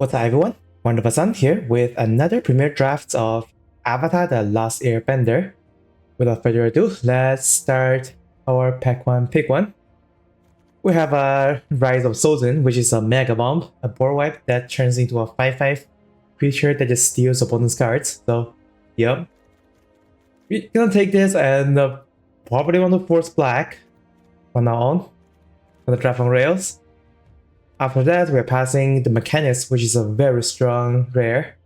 What's up everyone, 124san's here with another premiere draft of Avatar The Last Airbender. Without further ado, let's start our pack 1 pick 1. We have a Rise of Sozin, which is a Mega Bomb, a board wipe that turns into a 5/5 creature that just steals opponent's cards. So, yep. We're gonna take this and probably want to force black from now on the draft on rails. After that, we're passing the Mechanics, which is a very strong rare.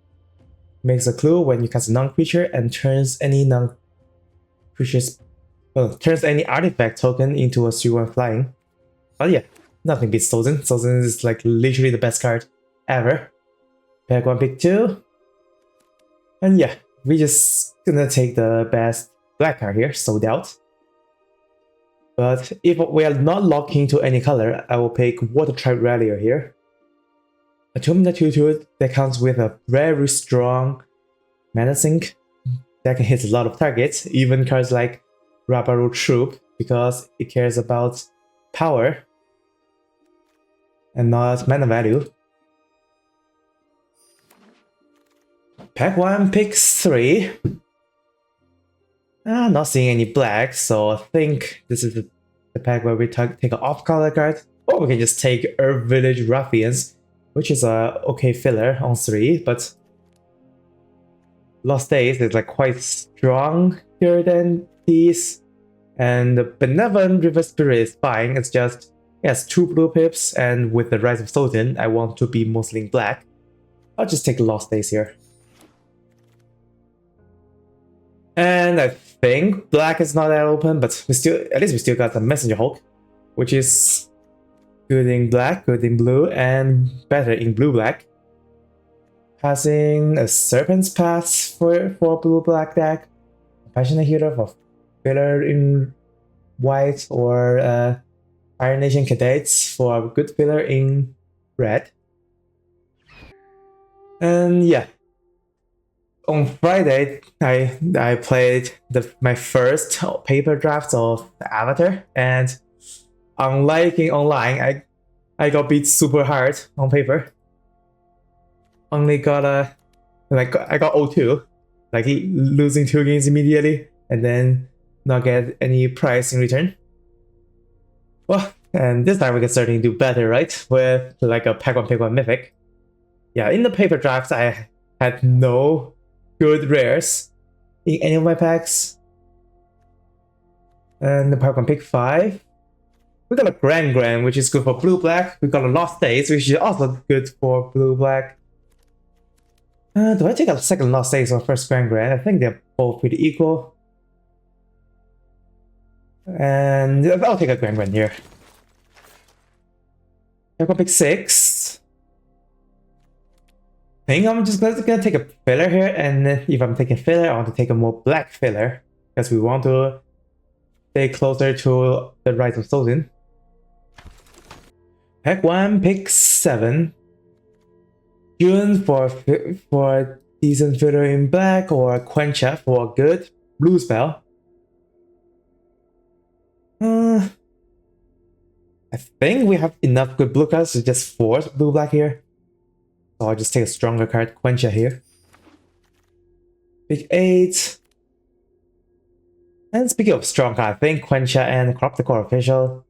Makes a clue when you cast a non-creature and turns any turns any artifact token into a 3/1 flying. But yeah, nothing beats Sozin. Sozin is like literally the best card ever. Pack 1, pick 2. And yeah, we just gonna take the best black card here, sold out. But if we are not locked into any color, I will pick Water Tribe Rallier here. A 2-mana 2/2 that comes with a very strong mana sink that can hit a lot of targets, even cards like Rabaru Troop, because it cares about power and not mana value. Pack 1, pick 3. Not seeing any black, so I think this is the pack where we take an off-color card, or we can just take Earth Village Ruffians, which is a okay filler on 3, but Lost Days is like quite stronger than these, and the Benevolent River Spirit is fine. It's just it has 2 blue pips, and with the Rise of Sozin, I want to be mostly in black. I'll just take Lost Days here. And I think black is not that open, but at least we still got the Messenger Hulk, which is good in black, good in blue, and better in blue-black. Passing a Serpent's Path for blue-black deck, Passionate Healer for filler in white, or Iron Nation Cadets for a good filler in red. And yeah. On Friday, I played my first paper draft of Avatar, and unlike in online, I got beat super hard on paper. Only got I got 0-2, like losing 2 games immediately, and then not get any prize in return. Well, and this time we can certainly do better, right? With like a pack 1 pick 1 mythic. Yeah, in the paper drafts I had no good rares in any of my packs. And the pack 1 pick 5. We got a Grand, which is good for blue-black. We got a Lost Days, which is also good for blue-black. Do I take a second Lost Days or first Grand? I think they're both pretty equal. And I'll take a Grand here. Pack 1 pick 6. I think I'm just gonna take a filler here, and if I'm taking filler, I want to take a more black filler, because we want to stay closer to the Rise of Sozin. Pack 1, pick 7. June for decent filler in black, or Quencha for a good blue spell. I think we have enough good blue cards to just force blue-black here. So I'll just take a stronger card, Quencha here. Pick 8. And speaking of strong card, I think Quencha and Crop the Core Official.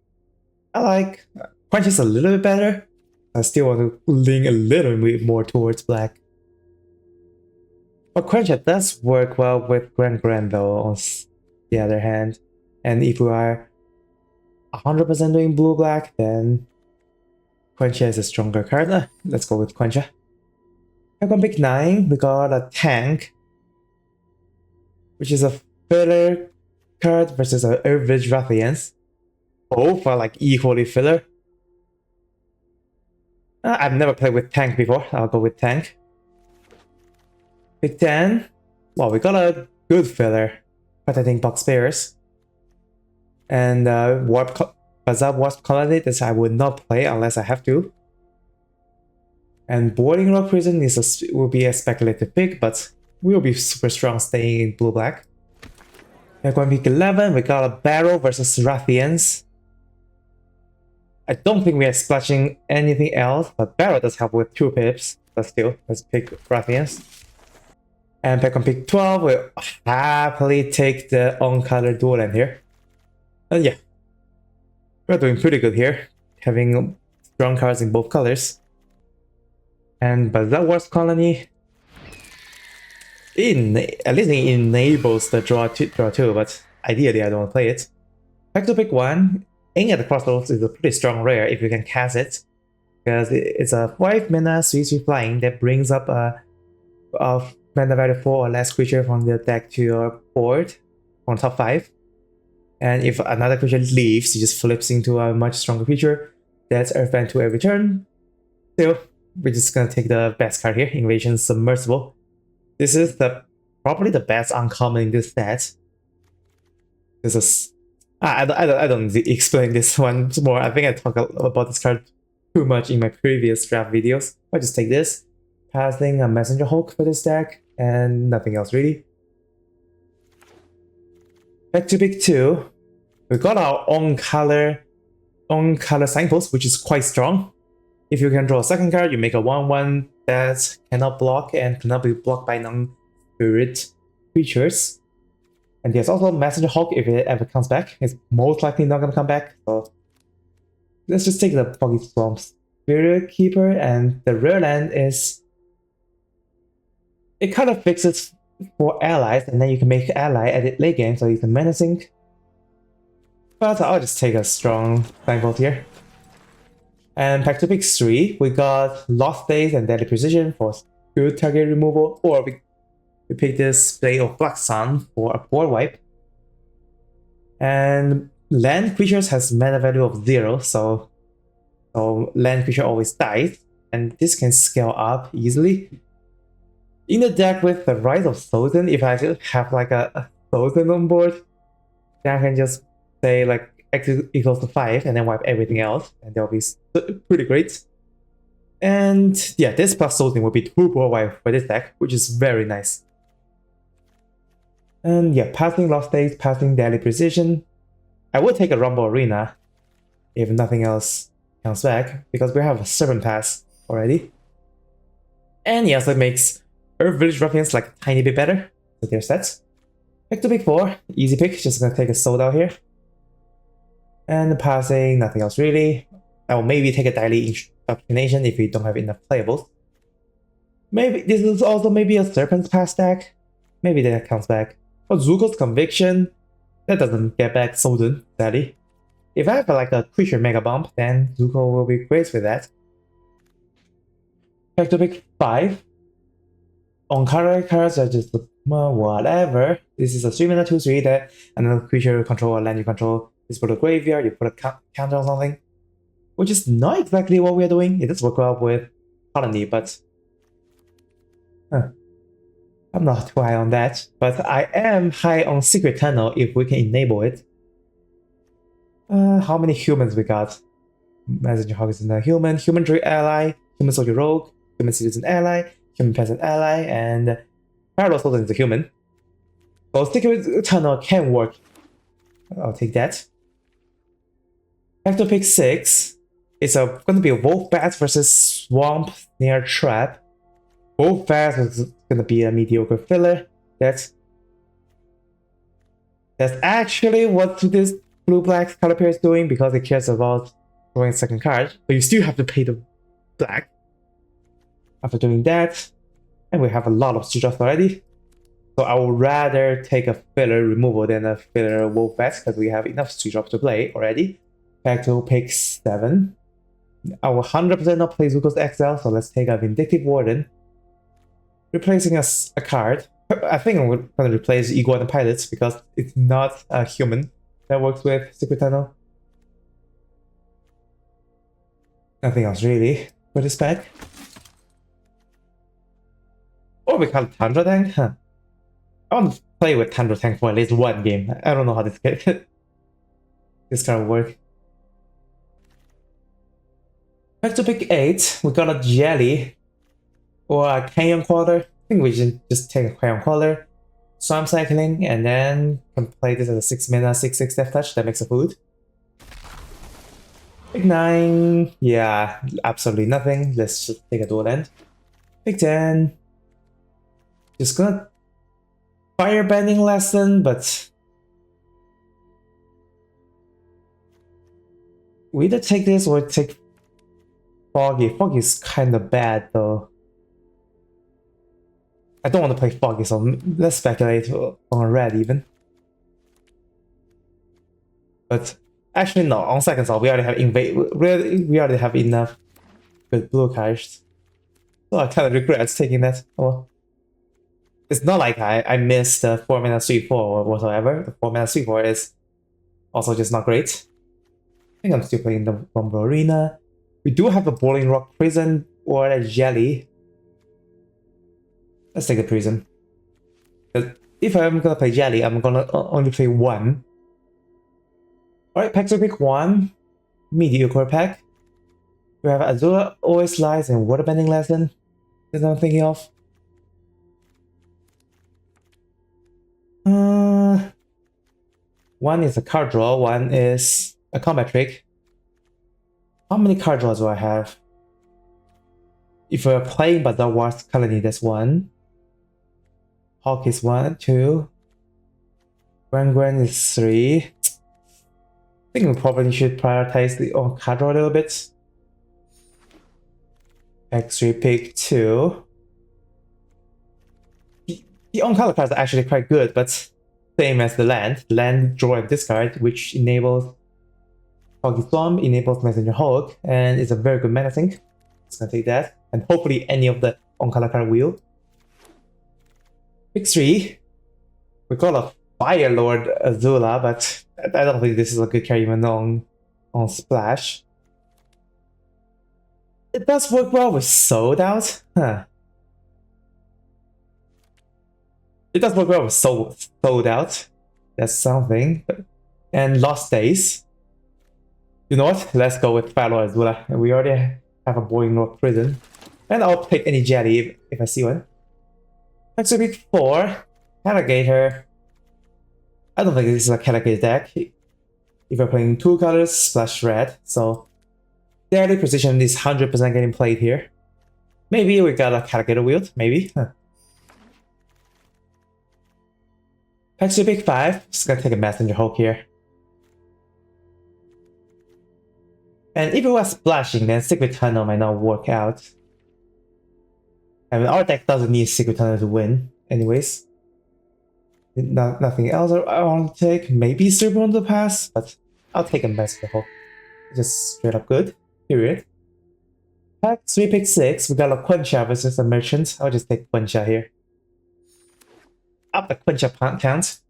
I like Quencha's a little bit better. I still want to lean a little bit more towards black. But Quencha does work well with Grand though, on the other hand. And if we are 100% doing blue-black, then Quencha is a stronger card. Let's go with Quencha. Pack 1 pick 9, we got a Tank, which is a filler card versus a Earth Village Ruffians. Both are like equally filler. I've never played with Tank before, I'll go with Tank. Pick 10, well, we got a good filler, Protecting Box Bears. And Bazaar Wasp Colony, this I would not play unless I have to. And Boarding Rock Prison will be a speculative pick, but will be super strong staying in blue-black. Pack 1 pick 11, we got a Barrow versus Ruffians. I don't think we are splashing anything else, but Barrow does help with 2 pips. but still, let's pick Ruffians. And pick on pick 12, we'll happily take the on-color dual land here. And yeah, we're doing pretty good here, having strong cards in both colors. And Bazaar Wars Colony, at least it enables the draw two, but ideally I don't want to play it. Back to pick 1, Aiming at the Crossroads is a pretty strong rare if you can cast it, because it's a 5 mana 3/3 flying that brings up a mana value 4 or less creature from the deck to your board on top 5. And if another creature leaves, it just flips into a much stronger creature. That's Airbender 2 every turn. Still, we're just gonna take the best card here, Invasion Submersible. This is probably the best uncommon in this set. This is I don't explain this one more. I think I talked about this card too much in my previous draft videos. I'll just take this, passing a Messenger Hulk for this deck, and nothing else really. Back to pick 2, we got our own color signpost, which is quite strong. If you can draw a second card, you make a 1/1 that cannot block and cannot be blocked by non-spirit creatures. And there's also Messenger Hulk if it ever comes back. It's most likely not gonna come back, so let's just take the Foggy Swamp Spirit Keeper, and the rare land is... It kind of fixes for allies, and then you can make ally at the late game, so you can menacing. But I'll just take a strong signpost here. And back to pick 3, we got Lost Days and Deadly Precision for good target removal, or we pick this Blade of Black Sun for a board wipe. And land creatures has mana value of 0, so land creature always dies, and this can scale up easily. In the deck with the Rise of Sozin, if I just have like a Sozin on board, then I can just say like X equals to 5 and then wipe everything else, and that'll be pretty great. And yeah, this plus Sozin will be 2 board wipe for this deck, which is very nice. And yeah, passing Lost Days, passing Deadly Precision. I would take a Rumble Arena if nothing else comes back, because we have a Serpent Pass already. And yes, that makes Earth Village Ruffians like a tiny bit better. So there's that. Back to pick 4, easy pick, just gonna take a Soul out here. And passing, nothing else really. I will maybe take a Daily Indoctrination if we don't have enough playables. Maybe this is also maybe a Serpent's Pass deck. Maybe that comes back. Or Zuko's Conviction, that doesn't get back Sozin, sadly. If I have like a creature Mega Bump, then Zuko will be great with that. Back to pick 5. On color cards are just whatever. This is a 3 mana 2/3 that another creature you control or land you control is put a graveyard, you put a counter on something. Which is not exactly what we're doing. It does work well with Colony, but I'm not too high on that. But I am high on Secret Tunnel if we can enable it. How many humans we got? Messenger Hawk is a human, human druid ally, human soldier rogue, human citizen ally, human peasant ally, and Parallel Soldier is a human. So Secret Tunnel can work. I'll take that. Back to pick 6. It's going to be a Wolf Bat versus Swamp Snare Trap. Wolf Bat is going to be a mediocre filler. That's actually what this blue-black color pair is doing, because it cares about drawing a second card. But you still have to pay the black. After doing that, and we have a lot of street drops already. So I would rather take a filler removal than a filler Wolf Bat, because we have enough street drops to play already. Back to pick 7. I will 100% not play Zuko's XL, so let's take a Vindictive Warden. Replacing a card. I think I'm going to replace Iguana Pilots, because it's not a human that works with Secret Tunnel. Nothing else really for this pack. Or we call it Tundra Tank? Huh. I want to play with Tundra Tank for at least one game. I don't know how this card will work. Back to pick 8, we got a Jelly or a Canyon Quarter. I think we should just take a Canyon Quarter, Swamp Cycling, and then can play this as a 6 mana 6/6 Death Touch that makes a food. Pick 9, yeah, absolutely nothing. Let's just take a dual land. Pick 10. Just gonna firebending lesson, but we either take this or take Foggy. Foggy is kind of bad though. I don't want to play Foggy, so let's speculate on red even. But actually no, on second thought, we already have we already have enough good blue cards. So I kind of regret taking that. Oh. It's not like I missed the 4-mana 3-4 or whatsoever. The 4-mana 3-4 is also just not great. I think I'm still playing the Rumble Arena. We do have a Boiling Rock Prison or a Jelly. Let's take the Prison. If I'm gonna play Jelly, I'm gonna only play one. Alright, pack to pick one. Mediocre pack. We have Azula, Always Lies, and Waterbending Lesson. That's what I'm thinking of. One is a card draw, one is a combat trick. How many card draws do I have? If we're playing Bazaar Wars Colony, that's one. Hawk is 1, 2. Gwen is 3. I think we probably should prioritize the card draw a little bit. X3 pick 2. The on-color cards are actually quite good, but same as the land draw and discard, which enables Foggy Storm, enables Messenger Hulk, and it's a very good mana sink. Just gonna take that, and hopefully any of the on-color card will. Pick 3. We got a Fire Lord Azula, but I don't think this is a good card even on Splash. It does work well with Sold Out, huh? It does work well with Sold Out. That's something. And Lost Days. You know what? Let's go with Fire Lord Azula. We already have a Boiling Rock Prison. And I'll pick any Jelly if I see one. Next we pick 4. Caligator. I don't think this is a Caligator deck. If you're playing 2 colors, splash red. So Daily Precision is 100% getting played here. Maybe we got a Caligator Wield. Maybe. Huh. Pack to pick 5. Just gonna take a Messenger Hulk here. And if it was splashing, then Secret Tunnel might not work out. I mean, our deck doesn't need Secret Tunnel to win, anyways. Nothing else I want to take. Maybe Super on the pass, but I'll take a Messenger Hulk. Just straight up good. Period. Pack 3 pick 6. We got a Quencha versus a Merchant. I'll just take Quencha here. Up the Quencha count.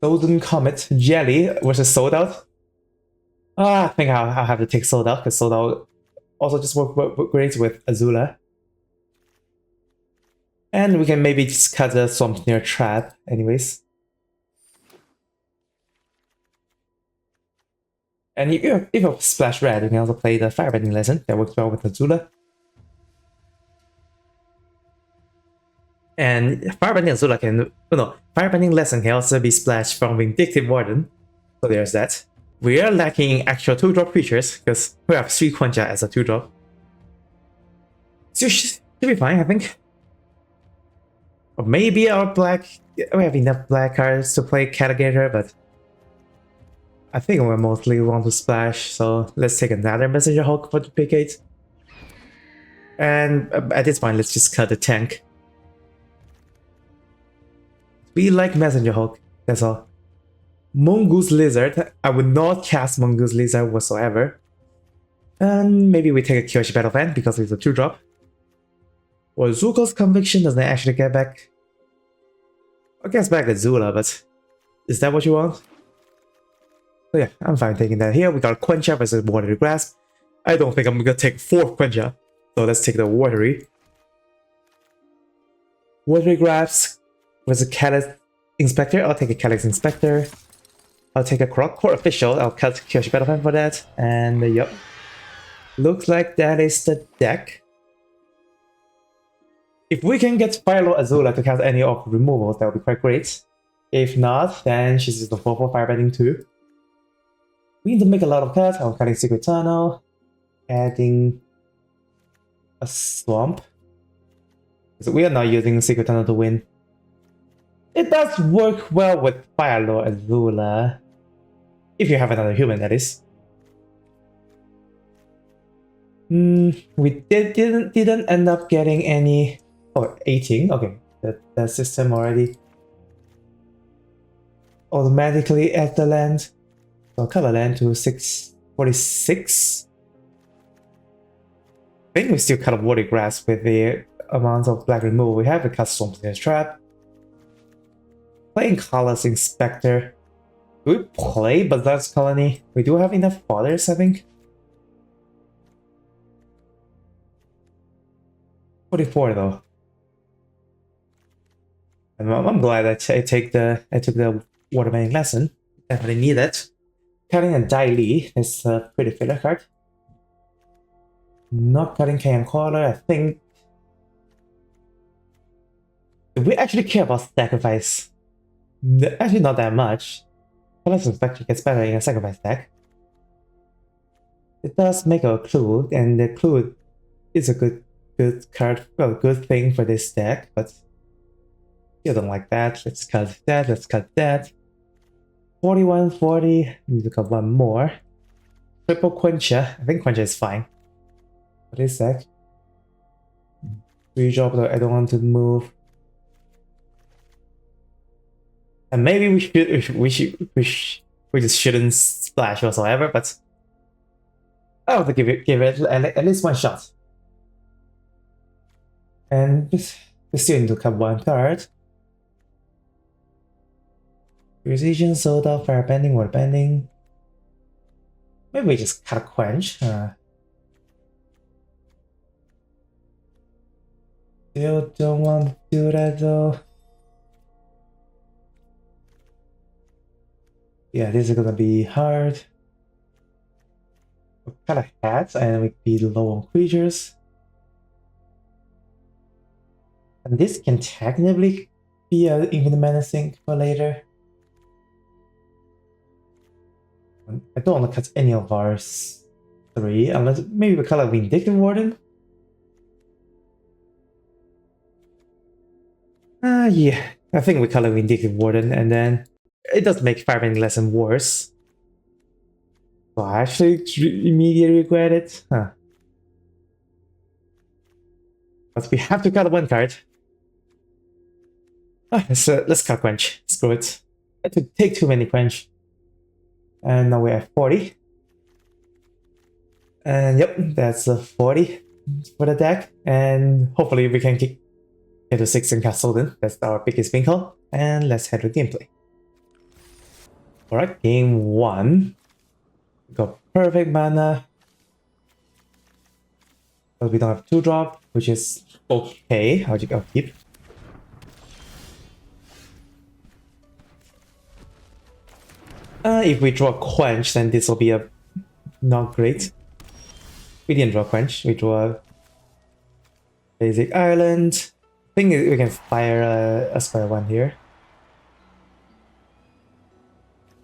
Golden Comet Jelly versus Sold Out. I think I'll have to take Sold Out because Sold Out also just work great with Azula. And we can maybe just cut the Swamp Near Trap anyways. And if you splash red, you can also play the Firebending Lesson. That works well with Azula. And Firebending Azula can, Firebending Lesson can also be splashed from Vindictive Warden. So there's that. We are lacking actual 2-drop creatures because we have 3 Quencha as a 2-drop. So should be fine, I think. Or maybe our we have enough black cards to play Caligator, but I think we mostly want to splash, so let's take another Messenger Hulk for the pick 8. And at this point, let's just cut the tank. We like Messenger Hulk, that's all. Mongoose Lizard. I would not cast Mongoose Lizard whatsoever. And maybe we take a Kyoshi Battle Fan because it's a 2-drop. Or Zuko's Conviction doesn't actually get back. I guess back Azula, but is that what you want? So yeah, I'm fine taking that here. We got Quencha versus Watery Grasp. I don't think I'm gonna take 4 Quencha. So let's take the Watery. Watery Grasp versus Catalyst Inspector. I'll take a Catalyst Inspector. I'll take a Court Official. I'll cut Kyoshi Battle Fan for that. And yep. Looks like that is the deck. If we can get Firelord Azula to cast any of removals, that would be quite great. If not, then she's just a 4-4 Firebending 2. We need to make a lot of cuts. I'm cutting Secret Tunnel, adding a swamp. So we are not using Secret Tunnel to win. It does work well with Fire Lord Azula. If you have another human, that is. We didn't end up getting any. Oh, 18. Okay, the system already automatically add the land. So color land to 646. I think we still cut water grass with the amount of black removal we have. We cut Storm Snare Trap. Playing Colors Inspector. Do we play Bazaar's Colony? We do have enough fathers, I think. 44 though. And I'm glad that I took the Waterbending lesson. Definitely need it. Cutting a Dai Li is a pretty filler card. Not cutting Canyon Caller, I think. Do we actually care about sacrifice? Actually, not that much. Colors Inspector gets better in a sacrifice deck. It does make a clue, and the clue is a good card, well, good thing for this deck, but you don't like that. Let's cut that, let's cut that. 41, 40, need to cut one more. Triple Quencher, I think Quencher is fine. For this deck. 3 drop, though I don't want to move. And maybe we just shouldn't splash whatsoever, but I want to give it at least one shot. And we still need to cut one card. Precision, Soda, Firebending, Waterbending. Maybe we just cut a Quench. Still don't want to do that though. Yeah, this is gonna be hard. We'll cut a hat and we be low on creatures. And this can technically be an Infinite Menacing for later. I don't want to cut any of ours 3, unless maybe we cut a Vindictive Warden. Yeah, I think we cut a Vindictive Warden, and then it does make Firebending lesson worse. So I actually immediately regret it. But we have to cut one card. Let's cut Quench. Screw it. I had to take too many Quench. And now we're at 40. And yep, that's a 40 for the deck. And hopefully we can get to 6 and cast Sozin. That's our biggest wrinkle. And let's head to gameplay. Alright, game 1. We got perfect mana. But we don't have 2-drop, which is okay. I'll keep. If we draw Quench, then this will be a not great. We didn't draw Quench, we draw basic island. I think we can fire a Spire 1 here.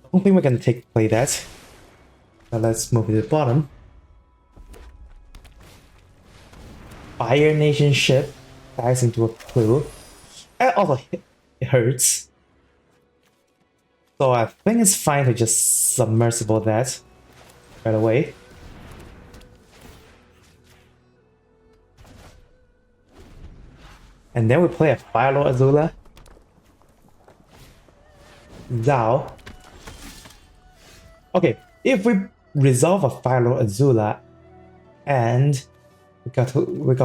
I don't think we can play that. Now let's move to the bottom. Fire Nation ship dives into a clue. And also it hurts. So I think it's fine to just submersible that right away. And then we play a Fire Lord Azula. Zao. Okay, if we resolve a Fire Lord Azula and we got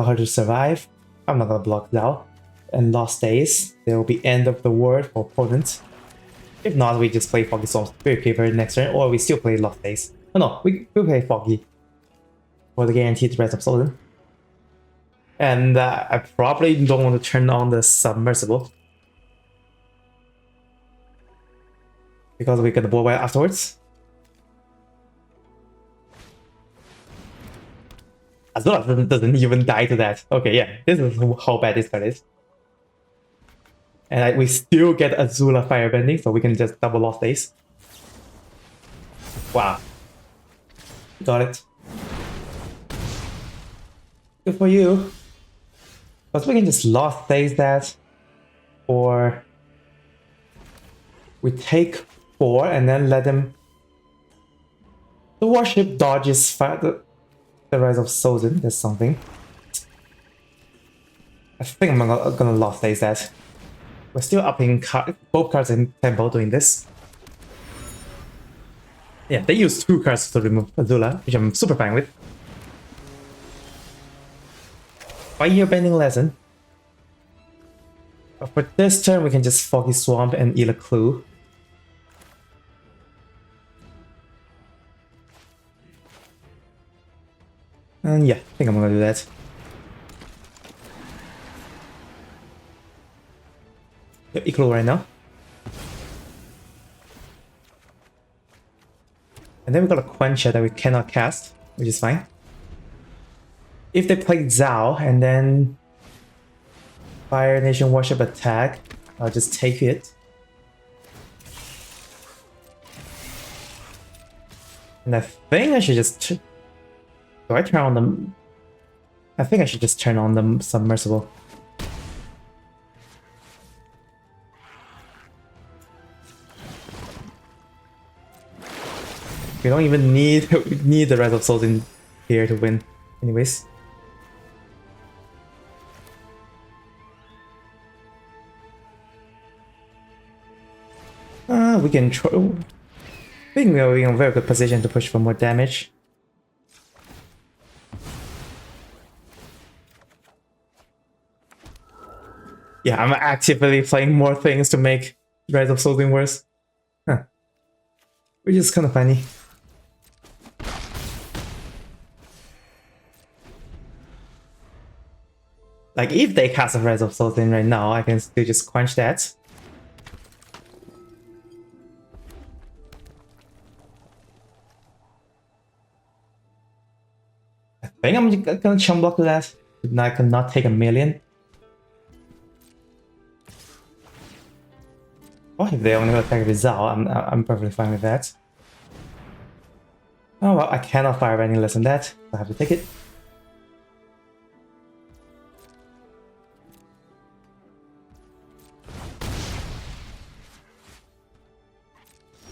her to survive, I'm not gonna block Zao. And Lost Days, there will be End of the World for opponents. If not, we just play Foggy Storm Spirit Keeper next turn, or we still play Lost Days. Oh no, we play Foggy for the guaranteed rest of Sozin. And I probably don't want to turn on the submersible because we get the board afterwards. Azula doesn't even die to that. Okay, yeah, this is how bad this card is. And we still get Azula Firebending, so we can just double Lost Days. Wow. Got it. Good for you. But we can just lost phase that, or we take 4 and then let them. The warship dodges the rise of Sozin. That's something. I think I'm gonna lost phase that. We're still upping both cards in tempo doing this. Yeah, they use 2 cards to remove Azula, which I'm super fine with. 5-year bending lesson. But for this turn, we can just Foggy Swamp and Ela Clue. And yeah, I think I'm gonna do that. Yep, equal right now. And then we got a Quencher that we cannot cast, which is fine. If they play Zhao and then Fire Nation Worship attack, I'll just take it. And I think I should just... Do I turn on them? I think I should just turn on the Submersible. We don't even need the Rise of Sozin here to win, anyways. We can try. I think we're in a very good position to push for more damage. Yeah, I'm actively playing more things to make Rise of Sozin worse. Huh. Which is kind of funny. Like, if they cast a Rise of Sozin right now, I can still just quench that. I think I'm gonna chum block that. I cannot take a million. Oh, if they only attack with Zhao, I'm perfectly fine with that. Oh well, I cannot fire any less than that, so I have to take it.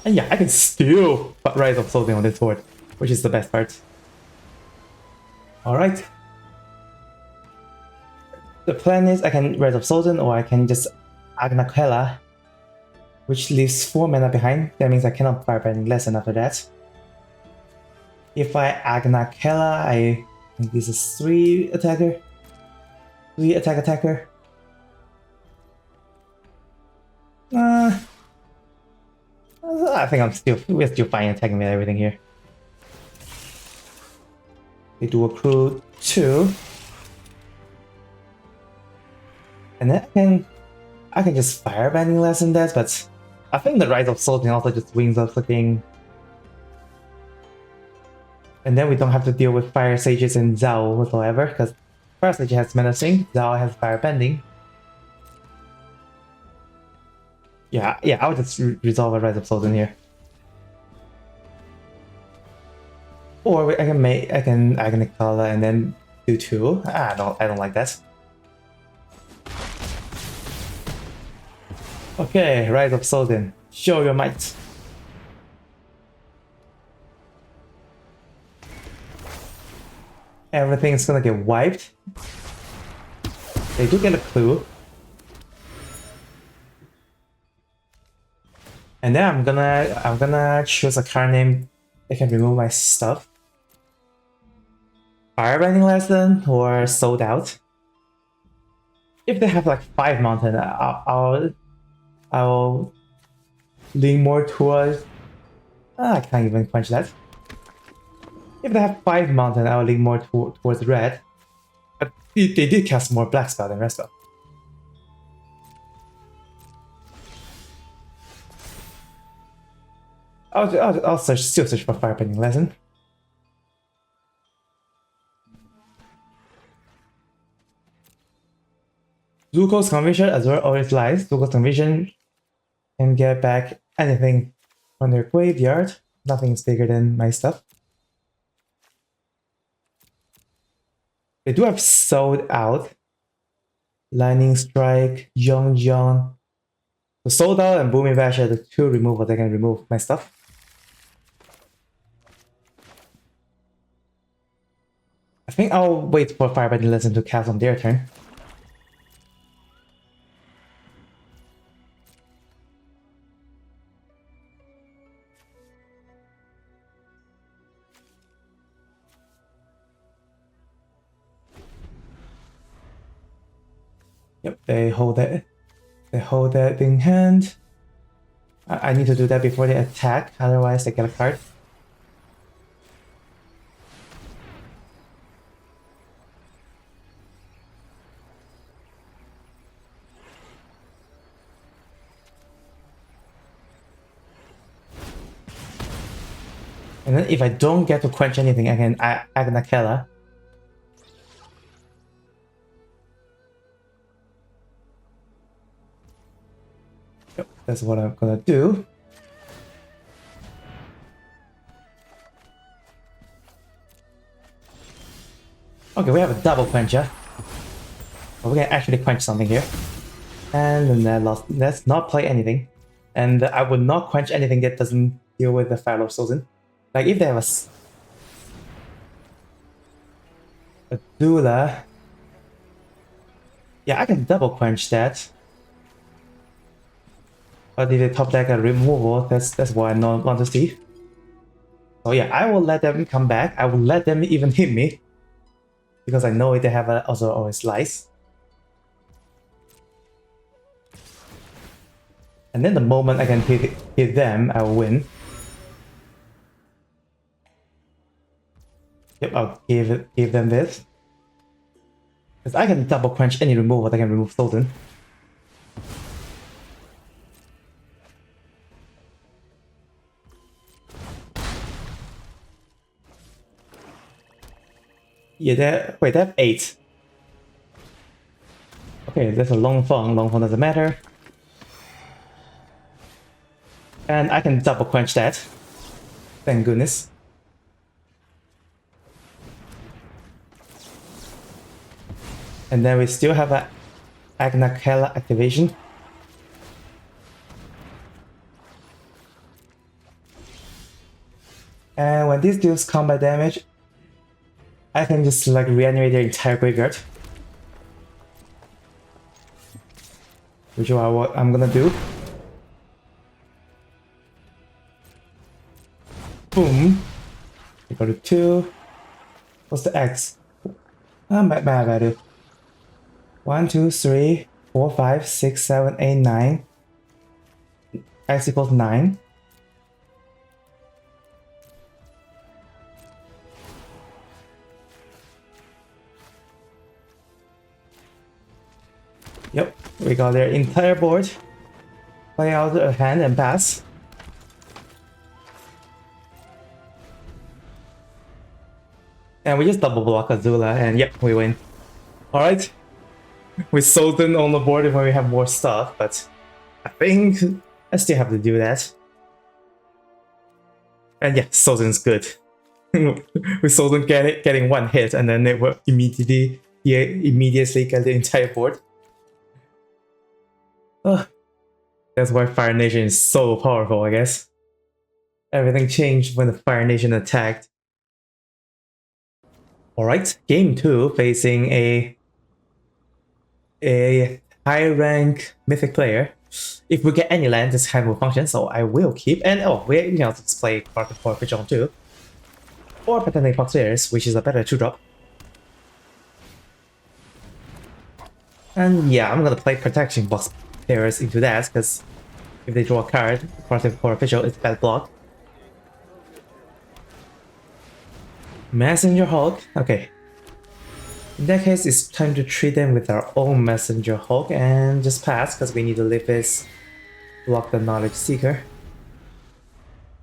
And yeah, I can still Rise of Sozin on this board, which is the best part. Alright. The plan is I can Rise of Sozin or I can just Agnakela, which leaves 4 mana behind. That means I cannot fire any lesson after that. If I Agnakela, I think this is 3 attacker. 3 attacker. I think we're still fine attacking with everything here. They do accrue 2. And then I can just firebending less than that, but I think the Rise of Sozin also just wins us looking. And then we don't have to deal with Fire Sages and Zhao whatsoever, because Fire Sage has Menacing, Zhao has Firebending. Yeah, I'll just resolve a Rise of Sozin here. Or I can Agnicala and then do 2. I don't like that. Okay, Rise of Sozin, show your might. Everything's gonna get wiped. They do get a clue. And then I'm gonna choose a card name that can remove my stuff. Firebending Lesson or Sold Out. If they have like 5 mountain, I'll lean more towards. I can't even quench that. If they have 5 mountain, I'll lean more towards red. But they did cast more black spell than red spell. I'll still search for Firebending Lesson. Zuko's Conviction as well always lies. Zuko's Conviction can get back anything from their graveyard. Nothing is bigger than my stuff. They do have Sold Out, Lightning Strike, Young Young. So Sold Out and Booming Bash are the two removals that can remove my stuff. I think I'll wait for Firebending Lesson to cast on their turn. Yep, they hold that. They hold that in hand. I need to do that before they attack, otherwise they get a card. And then if I don't get to quench anything, I can Agnakela. Yep, that's what I'm gonna do. Okay, we have a double quencher. But we can actually quench something here. And then let's not play anything. And I would not quench anything that doesn't deal with the Fire of Sozin. Like if they have a Doula. Yeah, I can double quench that. But if they top deck a removal, that's what I don't want to see. So yeah, I will let them come back. I will let them even hit me. Because I know they have also always slice. And then the moment I can hit them, I will win. Yep, I'll give them this. Because I can double quench any removal that can remove Sozin. Yeah, wait, they have 8. Okay, there's a Long Feng. Long Feng doesn't matter. And I can double quench that. Thank goodness. And then we still have a Agnakela activation. And when this deals combat damage, I can just like reanimate their entire graveyard. Which is what I'm gonna do. Boom. We go to 2. What's the X? My value. 1, 2, 3, 4, 5, 6, 7, 8, 9. X equals 9. Yep, we got their entire board. Play out a hand and pass. And we just double block Azula and yep, we win. Alright. We Sozin on the board when we have more stuff, but I think I still have to do that. And yeah, Sozin's good. With Sozin getting one hit and then they will immediately get the entire board. That's why Fire Nation is so powerful, I guess. Everything changed when the Fire Nation attacked. Alright, game 2 facing a high rank mythic player. If we get any land, this hand will function, so I will keep. And oh, we can also play Market for Pigeon too. Or potentially Foxeers, which is a better 2-drop. And yeah, I'm gonna play Protection Box players into that, because if they draw a card, Market for Official, it's bad block. Messenger Hulk, okay. In that case, it's time to treat them with our own Messenger Hulk and just pass, because we need to leave this block the Knowledge Seeker.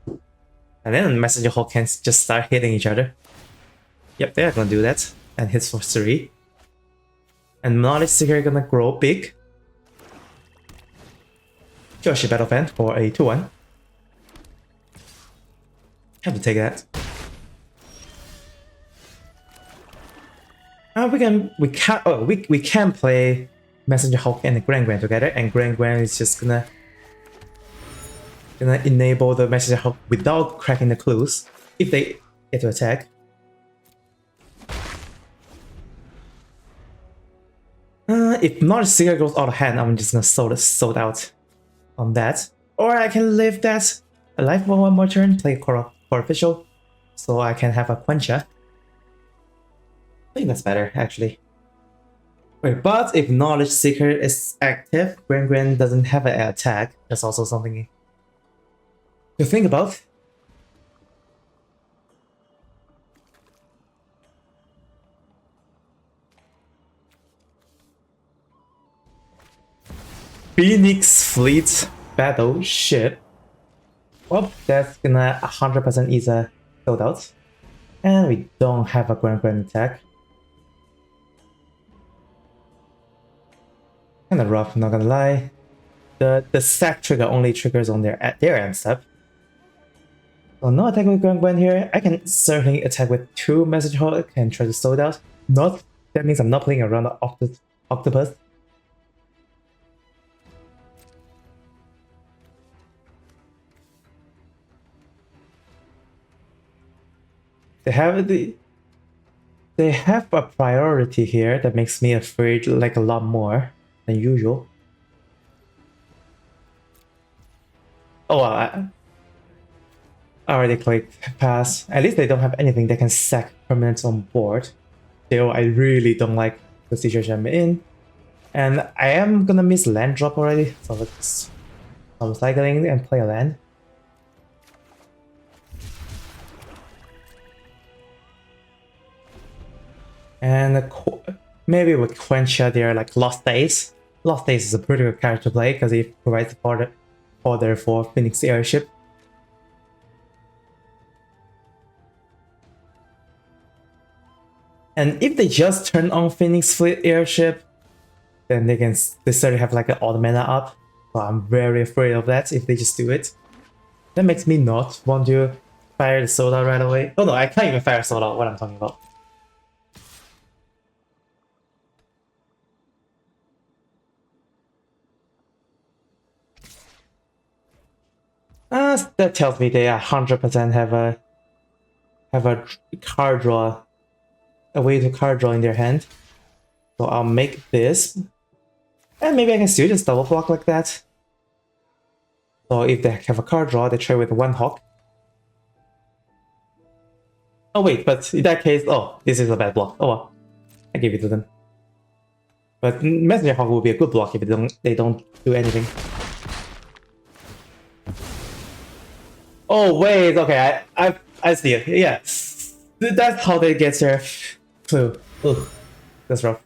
And then Messenger Hulk can just start hitting each other. Yep, they're gonna do that. And hits for 3. And Knowledge Seeker gonna grow big. Kyoshi Battle Fan for a 2-1. Have to take that. We can play Messenger Hulk and Grand together, and Grand is just gonna enable the Messenger Hulk without cracking the clues if they get to attack. If not, Seeker goes out of hand, I'm just gonna sold out on that. Or I can leave that alive for one more turn, play Core Official, so I can have a Quencher. I think that's better, actually. Wait, but if Knowledge Seeker is active, Grand doesn't have an attack. That's also something to think about. Phoenix Fleet Battleship. Well, that's gonna 100% ease a sold out. And we don't have a Grand attack. Kinda rough, not gonna lie. The sack trigger only triggers on their end step. So no attack with Grand here. I can certainly attack with 2 Message Hulk and try to sold out. That means I'm not playing around the Octopus. They have a priority here that makes me afraid like a lot more than usual. Oh, I already clicked pass. At least they don't have anything that can sack permanents on board. Still, I really don't like the situation I'm in. And I am gonna miss land drop already, so let's stop cycling and play a land. And maybe with Quencher there, like Lost Days. Lost Days is a pretty good character to play because it provides fodder for Phoenix Airship. And if they just turn on Phoenix Fleet Airship, then they certainly have like an auto mana up. So I'm very afraid of that if they just do it. That makes me not want to fire the Soda right away. Oh no, I can't even fire Soda, what I'm talking about. That tells me they 100% have a card draw, a way to card draw in their hand. So I'll make this, and maybe I can still just double block like that. So if they have a card draw, they try with 1 Hawk. Oh wait, but in that case, oh, this is a bad block. Oh well, I give it to them. But Messenger Hawk will be a good block if they don't do anything. Oh wait, okay, I see it. Yeah, that's how they get their clue. Ugh, that's rough.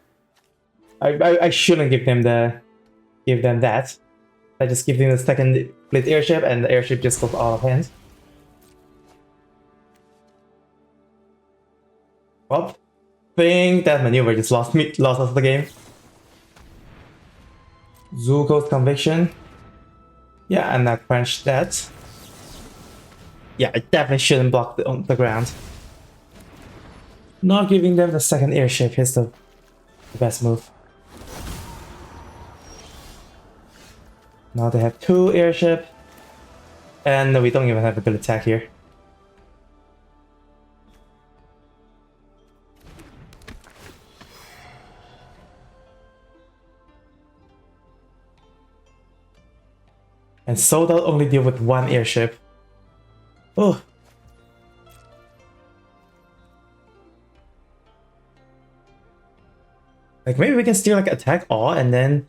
I shouldn't give them that. I just give them the second Blitz airship, and the airship just goes out of hand. Well, think that maneuver just lost us the game. Zuko's conviction. Yeah, and I quenched that. Yeah, I definitely shouldn't block on the ground. Not giving them the second airship is the best move. Now they have 2 airship, and we don't even have a good attack here. And so they'll only deal with 1 airship. Oh. Like maybe we can still like attack all and then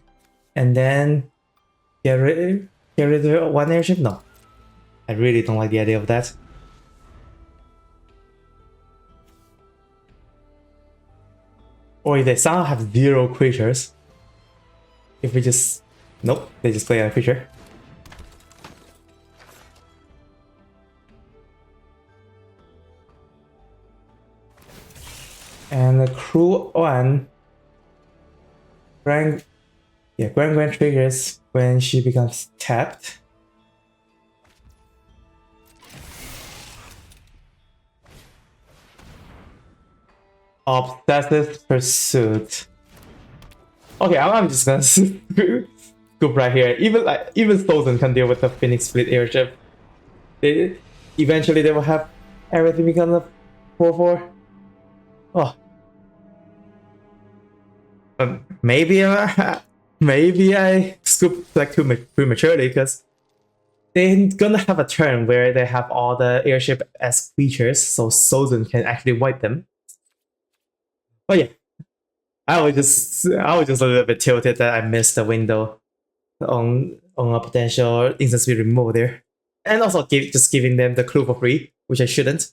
get rid of 1 airship? No. I really don't like the idea of that. Or if they somehow have 0 creatures. If we just... Nope, they just play a creature. And the crew 1... Grand triggers when she becomes tapped. Obsessive Pursuit. Okay, I'm just gonna scoop right here. Even Sozin can deal with the Phoenix Fleet airship. They eventually they will have everything become a 4/4. Oh, maybe maybe I scooped like too prematurely because they're gonna have a turn where they have all the airship as creatures, so Sozin can actually wipe them. But yeah, I was just a little bit tilted that I missed the window on a potential instant speed removal there, and also just giving them the clue for free, which I shouldn't.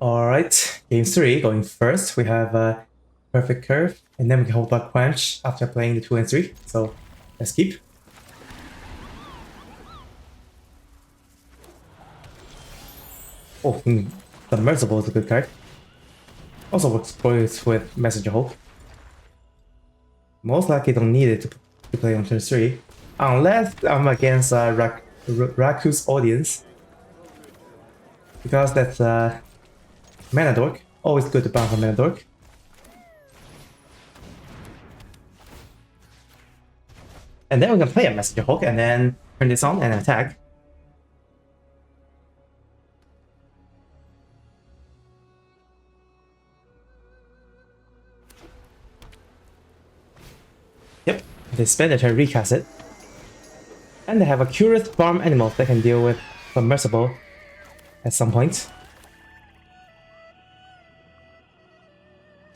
All right, game 3 going first. We have a perfect curve, and then we can hold back quench after playing the 2 and 3. So let's keep. Oh, Submersible is a good card. Also works both with Messenger Hulk. Most likely don't need it to play on turn 3. Unless I'm against Raku's audience. Because that's Mana Dork. Always good to bounce on Mana Dork. And then we can play a Messenger Hulk and then turn this on and attack. Yep, they spend a turn, recast it. And they have a curious farm animal that can deal with Submersible at some point.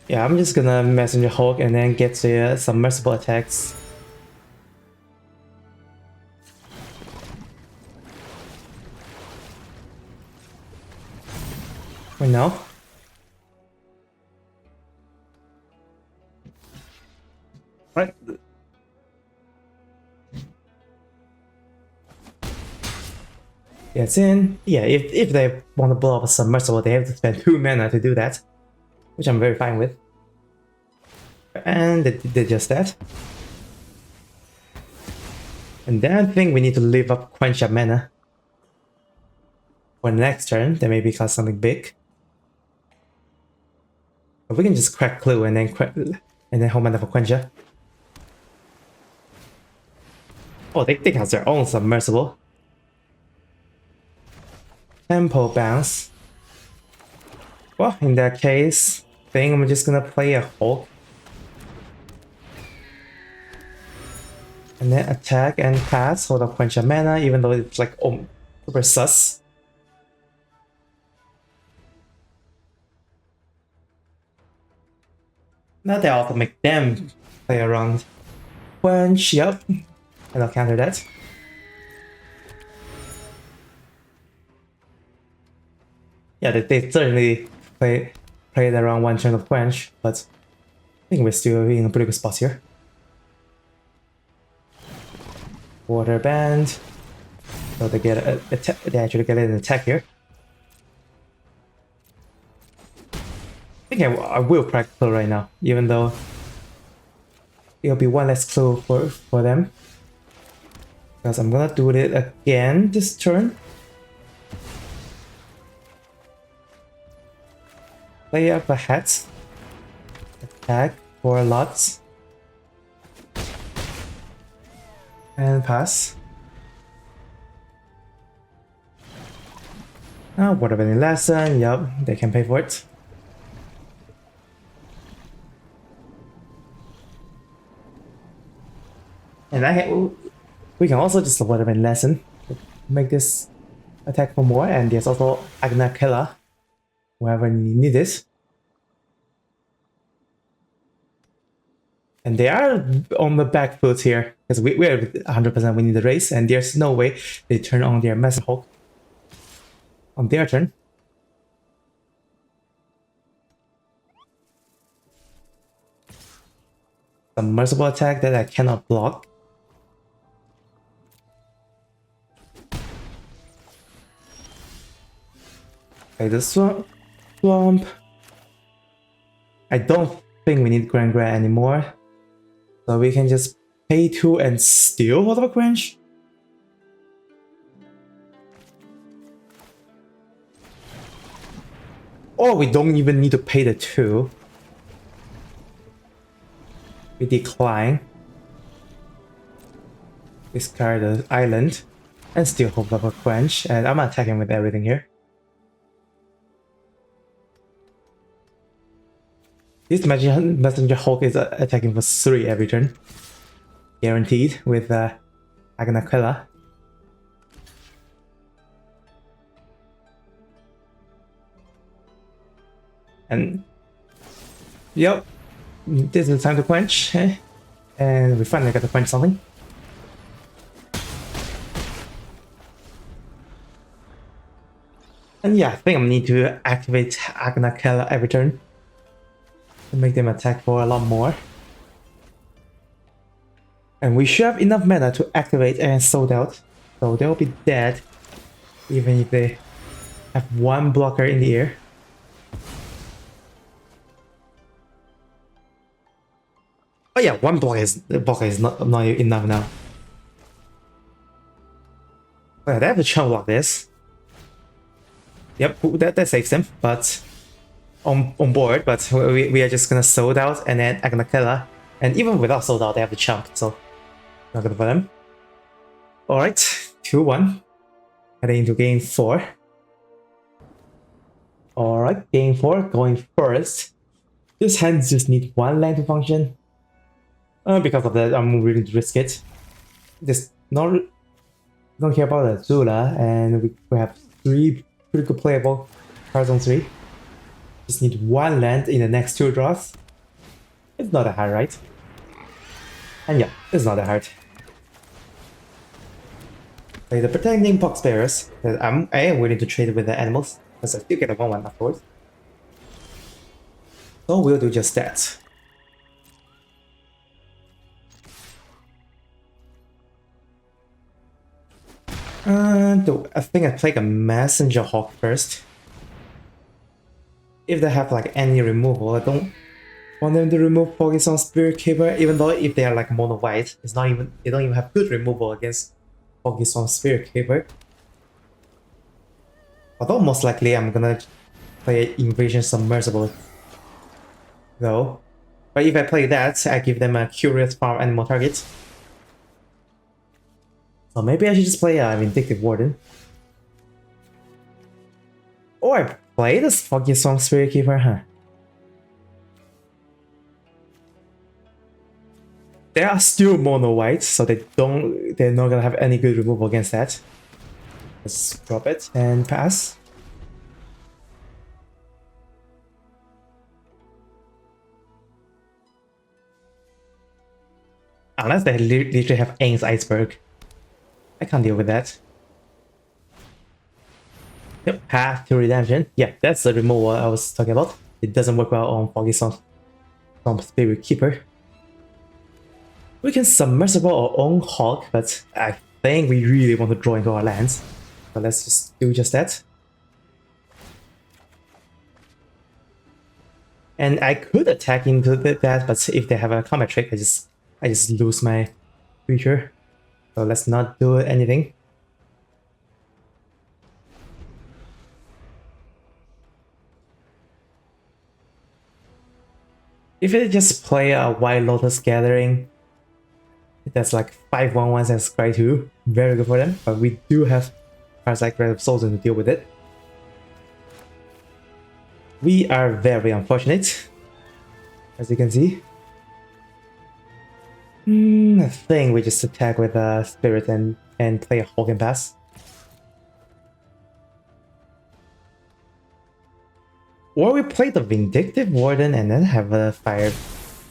Yeah, I'm just gonna Messenger Hulk and then get the Submersible attacks. Right now. Right. Yeah, it's in. Yeah, if they want to blow up a Submersible, they have to spend 2 mana to do that, which I'm very fine with. And they did just that. And then I think we need to leave up Quench Up mana. For the next turn, they maybe cast something big. But we can just crack Clue and then hold mana for Quencha. Oh, they cast their own Submersible. Tempo Bounce. Well, in that case, I think I'm just gonna play a Hulk. And then attack and pass, hold up Quench Up mana, even though it's like super sus. Now they also make them play around. Quench, yep. And I'll counter that. Yeah, they certainly played around one turn of Quench, but I think we're still in a pretty good spot here. Water Band. So they get they actually get an attack here. I think I will crack Clue right now, even though it'll be one less Clue for them. Because I'm gonna do it again this turn. Play up a hat. Attack for lots. And pass. What about any lesson? Yup, they can pay for it. And we can also just what about lesson. Make this attack for more, and there's also Agna Killer. Wherever you need it. And they are on the back foot here, because we're 100% winning the race, and there's no way they turn on their Messenger Hulk on their turn. Submersible attack that I cannot block. Okay, the swamp. I don't think we need Grand Grand anymore. So we can just pay 2 and still hold up Quench. Or we don't even need to pay the 2. We decline. Discard the island. And still hope of a quench. And I'm attacking with everything here. This Messenger Hulk is attacking for 3 every turn. Guaranteed with Agnakella. And yep, this is time to quench. And we finally got to quench something. And yeah, I think I need to activate Agnakella every turn to make them attack for a lot more. And we should have enough mana to activate and sold out. So they'll be dead even if they have 1 blocker in the air. Oh yeah, 1 blocker is not enough now. Oh, they have to chunk block this. Yep, that saves them, but on board, but we are just gonna sold out and then Agnakella. And even without sold out, they have to chump, so not good for them. Alright, 2-1. Heading into game 4. Alright, game 4, going first. This hand just need 1 land to function. Because of that, I'm willing to risk it. Just don't care about Azula, and we have 3 pretty good playable cards on 3. Just need 1 land in the next 2 draws. It's not that hard, right? And yeah, it's not that hard. Like the Pretending Pox Bearers, that I am willing to trade with the animals, because I still get a 1-1 afterwards. So we'll do just that. I think I play a Messenger Hawk first. If they have like any removal, I don't want them to remove Pokemon Spirit Keeper, even though if they are like mono white, they don't even have good removal against Pokemon Spirit Keeper. Although most likely I'm gonna play Invasion Submersible though. But if I play that, I give them a Curious Farm Animal target. So maybe I should just play Vindictive Warden. Or I play this Pokemon Spirit Keeper, huh? They are still mono white, so they're not gonna have any good removal against that. Let's drop it and pass. Unless they literally have Aang's Iceberg. I can't deal with that. Yep, Path to Redemption. Yeah, that's the removal I was talking about. It doesn't work well on Pokemon Spirit Keeper. We can submersible our own Hulk, but I think we really want to draw into our lands. So let's just do just that. And I could attack into that, but if they have a combat trick, I just lose my creature. So let's not do anything. If they just play a White Lotus Gathering, that's like 5/1/1s and Scry 2, very good for them. But we do have cards like Red of Sozin to deal with it. We are very unfortunate, as you can see. I think we just attack with a Spirit and play a Hulk and pass. Or we play the Vindictive Warden and then have a Fire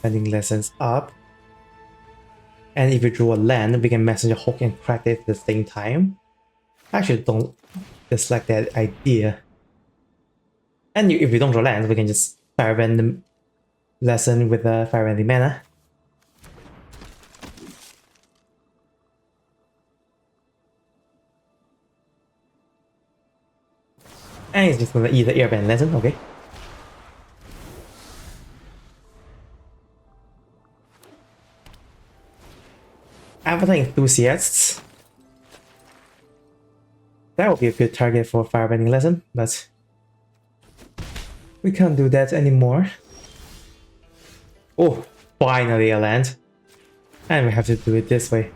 Bending Lessons up. And if we draw a land, we can Messenger Hulk and crack it at the same time. I actually don't dislike that idea. And if we don't draw lands, we can just Firebend the Lesson with a Firebending mana. And it's just gonna eat the Airbender Lesson, okay. Avatar Enthusiasts. That would be a good target for Firebending Lesson, but We can't do that anymore. Oh, finally a land. And we have to do it this way.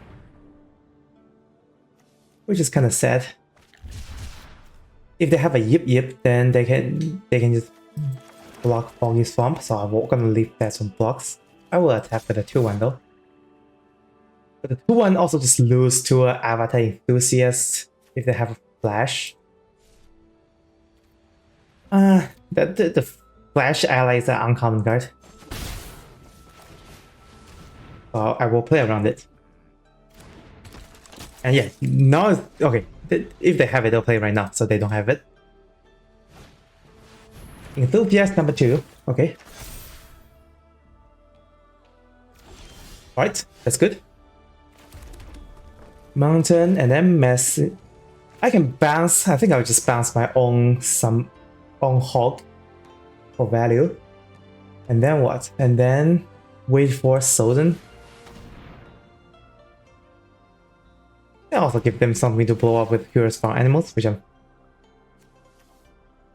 Which is kind of sad. If they have a Yip Yip, then they can just block Foggy Swamp, so I'm gonna leave that some blocks. I will attack with a 2-1 though. But the 2-1 also just lose to an Avatar Enthusiast if they have a flash. The flash ally is an uncommon card. So I will play around it. And yeah, now okay. If they have it, they'll play right now, so they don't have it. Enthusiast number 2, okay. Alright, that's good. Mountain and then mess. I can bounce. I think I'll just bounce my own hog for value. And then what? And then wait for Sozin. I also give them something to blow up with Curious Farm Animals, which I'm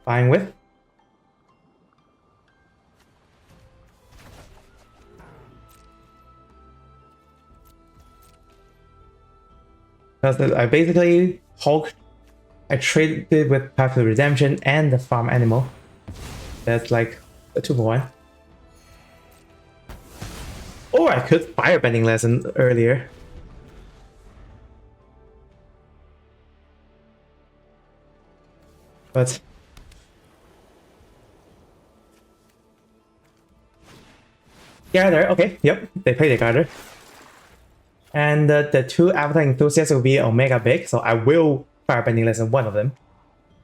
fine with. Because I basically I traded with Path to Redemption and the farm animal. That's like a 2-for-1. Or I could Firebending Lesson earlier. But Gather, okay, yep, they play the Gather. And the 2 Avatar Enthusiasts will be Omega Big, so I will Firebending Lesson one of them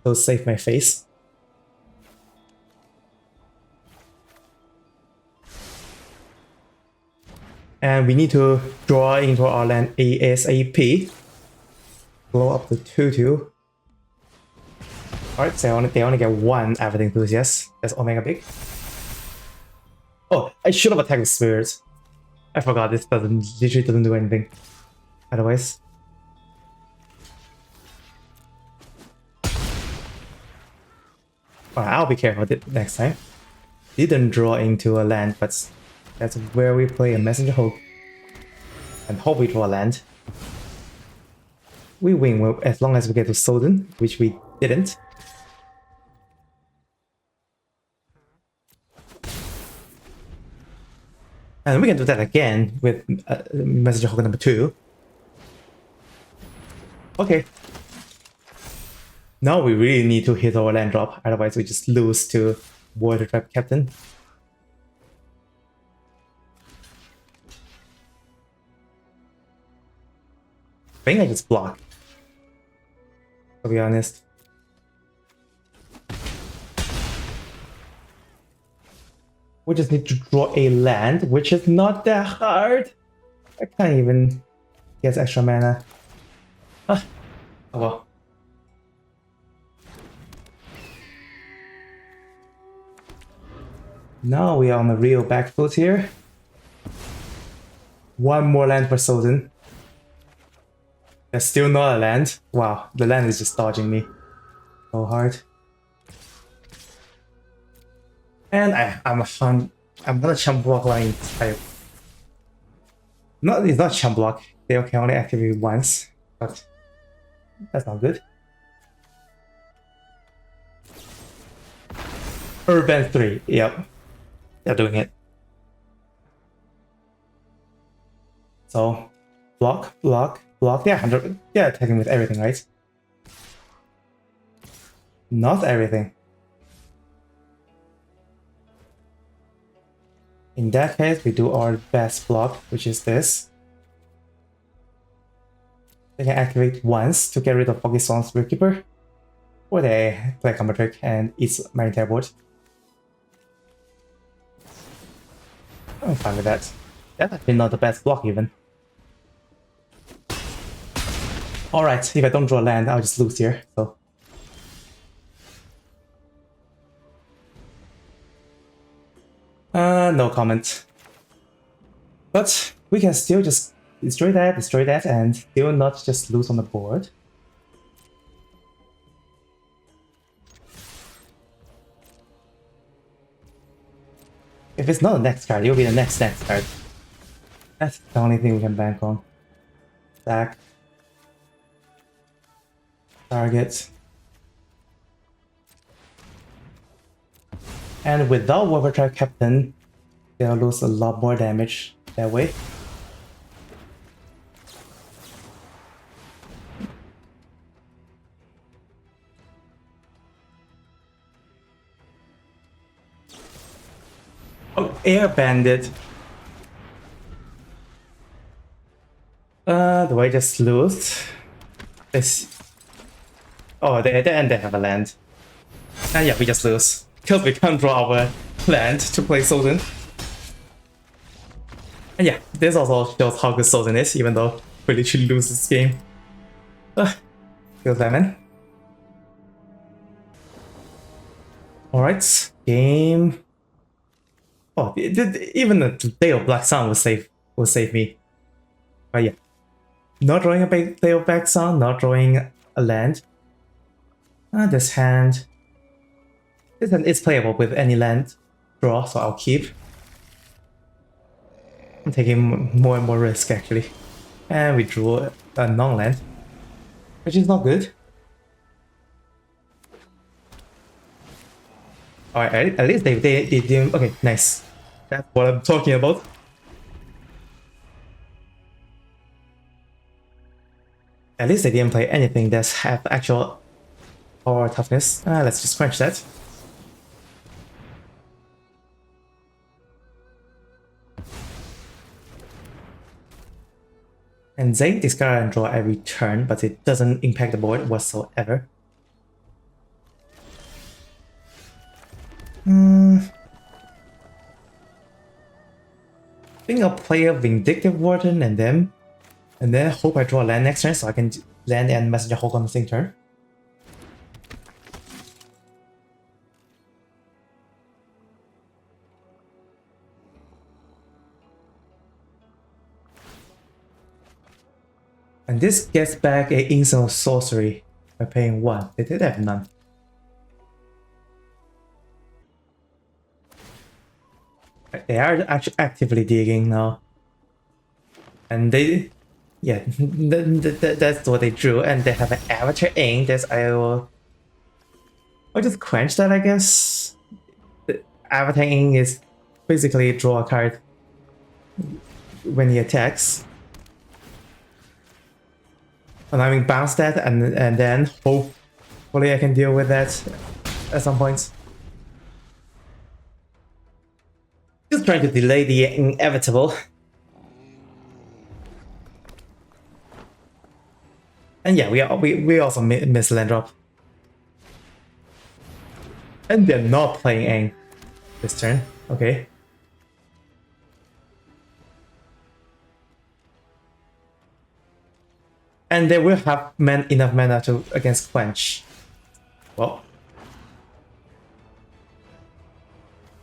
to save my face. And we need to draw into our land ASAP. Blow up the 2-2. Alright, so they only get 1 Avatar Enthusiast. That's Omega Big. Oh, I should have attacked with Spirits. I forgot this literally doesn't do anything. Otherwise. Alright, I'll be careful next time. Didn't draw into a land, but that's where we play a Messenger Hope. And hope we draw a land. We win as long as we get to Sozin, which we didn't. And we can do that again with Messenger Hook number 2. Okay. Now we really need to hit our land drop, otherwise we just lose to Water Trap Captain. I think I just block, to be honest. We just need to draw a land, which is not that hard. I can't even get extra mana. Ah, oh well. Now we are on the real back foot here. 1 more land for Sozin. There's still not a land. Wow, the land is just dodging me so hard. And I'm gonna chump block line type. No, it's not chump block. They can only activate once, but that's not good. Urban 3, yep. They're doing it. So block, block, block. They're attacking with everything, right? Not everything. In that case, we do our best block, which is this. They can activate once to get rid of Foggy Swamp's Keeper, or they play Combo Trick and eats Maritime Board. I'm fine with that. That's actually not the best block even. Alright, if I don't draw land, I'll just lose here, so. No comment. But we can still just destroy that, and still not just lose on the board. If it's not the next card, it'll be the next card. That's the only thing we can bank on. Stack. Target. And without Overdrive Captain, they'll lose a lot more damage that way. Oh, Airbender. Do I just lose? This. Oh, they have a land. And yeah, we just lose. Because we can't draw our land to play Sozin. And yeah, this also shows how good Sozin is, even though we literally lose this game. Feels lemon. Alright, game. Oh, even the Day of Black Sun will save me. But yeah. Not drawing a Day of Black Sun, not drawing a land. This hand is playable with any land draw, so I'll keep. I'm taking more and more risk actually. And we drew a non-land, which is not good. Alright, at least they didn't. Okay, nice. That's what I'm talking about. At least they didn't play anything that's have actual power toughness. Let's just quench that. And Zane discard and draw every turn, but it doesn't impact the board whatsoever. I think I'll play a Vindictive Warden and then hope I draw a land next turn so I can land and Messenger Hulk on the same turn. And this gets back an instant sorcery by paying 1. They did have none. They are actually actively digging now. And they, yeah, that's what they drew. And they have an Avatar Aim. I'll just quench that, I guess. The Avatar Aim is basically draw a card when he attacks. And I mean bounce that and then hopefully I can deal with that at some point. Just trying to delay the inevitable. And yeah, we also miss land drop. And they're not playing Aang this turn. Okay. And they will have enough mana to against Quench. Well,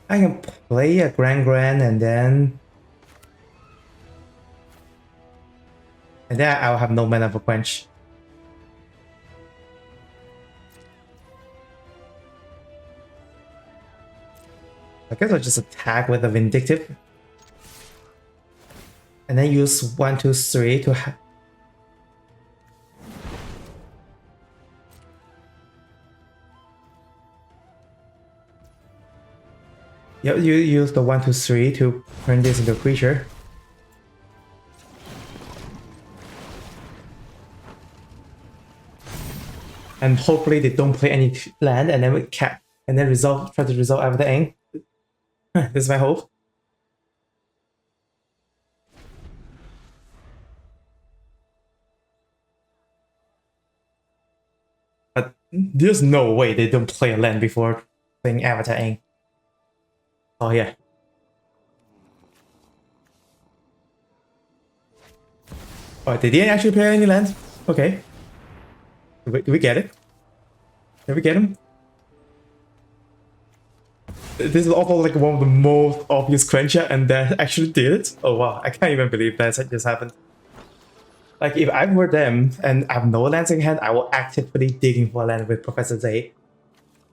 I can play a Grand and then I'll have no mana for Quench. I guess I'll just attack with a Vindictive. And then use 1, 2, 3 to you use the 1, 2, 3 to turn this into a creature. And hopefully they don't play any land and then we try to resolve everything. This is my hope. But there's no way they don't play a land before playing Avatar Aang. Oh yeah. Oh, they didn't actually play any land? Okay. Did we get it? Did we get him? This is also like one of the most obvious quencher and that actually did it. Oh wow, I can't even believe that just happened. Like if I were them and I have no lands in hand, I will actively digging for a land with Professor Zay.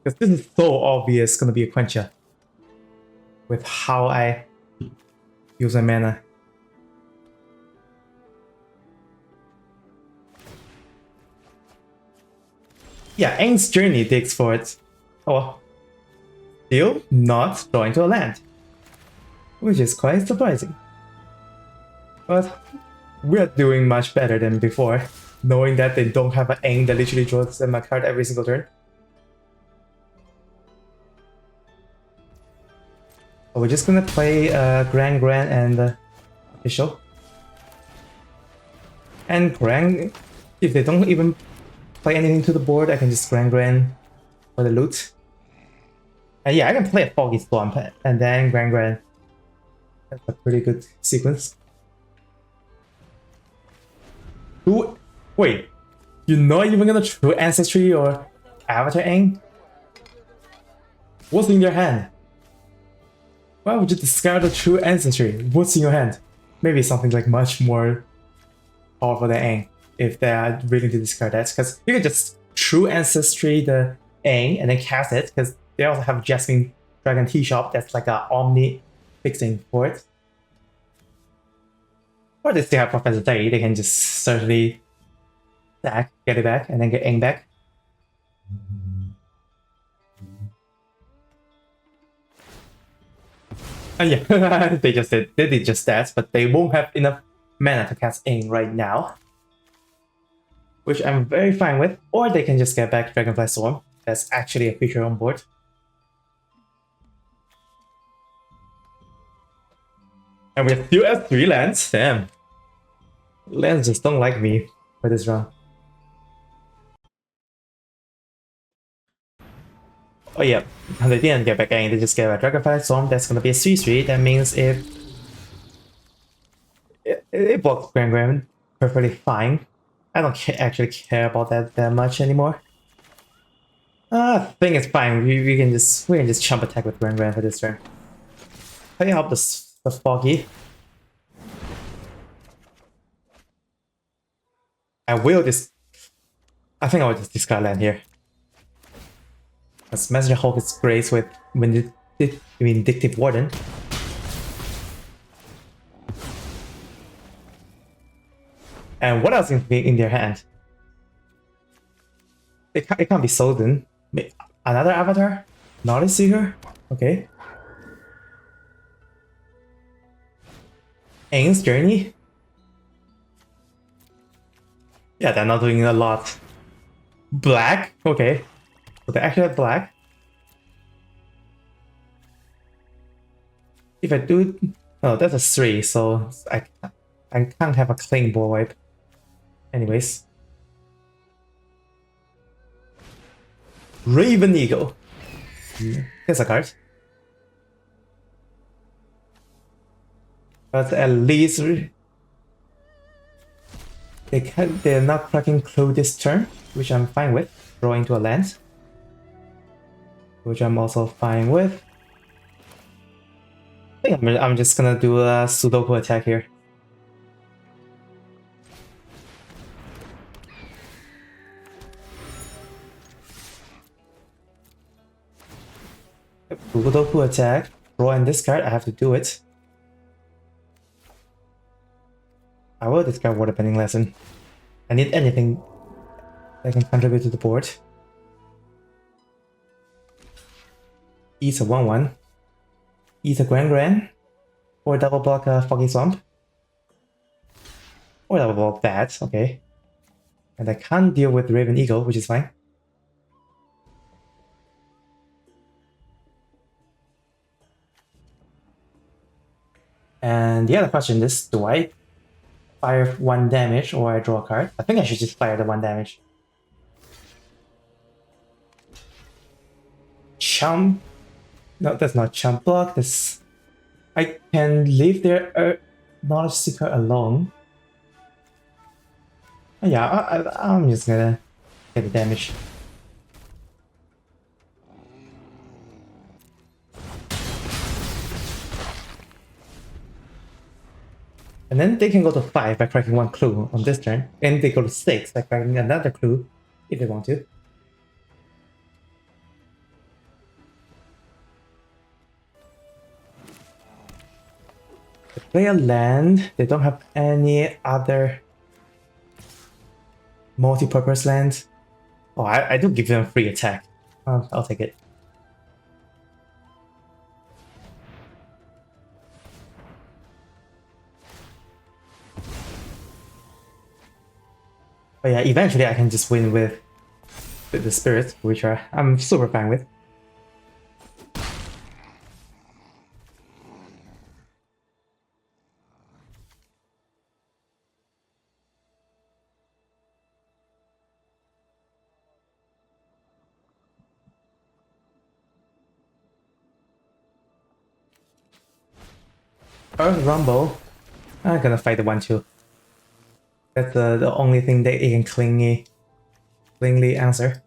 Because this is so obvious gonna be a quencher. with how I use my mana. Yeah, Aang's Journey digs for it. Oh well. Still not drawing to a land, which is quite surprising. But we're doing much better than before, knowing that they don't have an Aang that literally draws them a card every single turn. So we're just gonna play Grand and Official. And Grand, if they don't even play anything to the board, I can just Grand for the loot. And yeah, I can play a Foggy Swamp and then Grand. That's a pretty good sequence. Ooh, wait, you're not even gonna True Ancestry or Avatar Aang? What's in your hand? Why would you discard the True Ancestry? What's in your hand? Maybe something like much more powerful than Aang, if they are willing to discard that. Because you can just True Ancestry the Aang and then cast it, because they also have Jasmine Dragon Tea Shop that's like a Omni fixing for it. Or they still have Professor Day, they can just certainly sack, get it back, and then get Aang back. Yeah, they did just that, but they won't have enough mana to cast Aang right now. Which I'm very fine with. Or they can just get back Dragonfly Storm. That's actually a feature on board. And we're still at 3 lands. Damn. Lands just don't like me for this round. Oh yeah, they didn't get back Aang, they just get a Dragonfly Storm. That's gonna be a 3-3. That means if it blocks Grand perfectly fine. I don't actually care about that much anymore. I think it's fine. We can just chump attack with Grand for this turn. Play out the Foggy. I think I will just discard land here. Because Messenger Hulk is great with Vindictive Warden. And what else can be in their hand? It can't be Sozin. Another Avatar? Knowledge Seeker? Okay. Aang's Journey? Yeah, they're not doing a lot. Black? Okay. So they actually have black. If I do... Oh, that's a 3, so I can't have a clean ball wipe. Anyways. Raven Eagle. Here's a card. But at least they're not cracking Clue this turn, which I'm fine with. Drawing to a land, which I'm also fine with. I think I'm just gonna do a Sudoku attack here. Sudoku attack, draw and discard, I have to do it. I will discard Waterbending Lesson. I need anything that can contribute to the board. Eats a 1-1. Eats a Grand. Or double block a Foggy Swamp. Or double block that, okay. And I can't deal with Raven Eagle, which is fine. And the other question is, do I fire 1 damage or I draw a card? I think I should just fire the 1 damage. Chump? No, that's not Chump block. This I can leave their Knowledge Seeker alone. Yeah, I'm just gonna get the damage. And then they can go to 5 by cracking 1 clue on this turn. And they go to 6 by cracking another clue if they want to. Play a land. They don't have any other multi-purpose land. Oh, I do give them free attack. I'll take it. But yeah, eventually I can just win with the spirits, which I'm super fine with. Earth Rumble. I'm gonna fight the 1-2. That's the only thing that it can cleanly answer.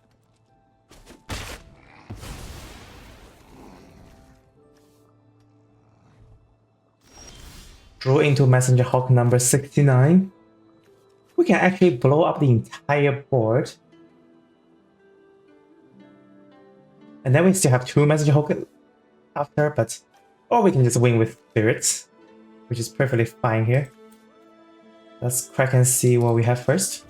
Draw into Messenger Hawk number 69. We can actually blow up the entire board. And then we still have 2 Messenger Hawk after, but... Or we can just win with Spirits, which is perfectly fine here. Let's crack and see what we have first.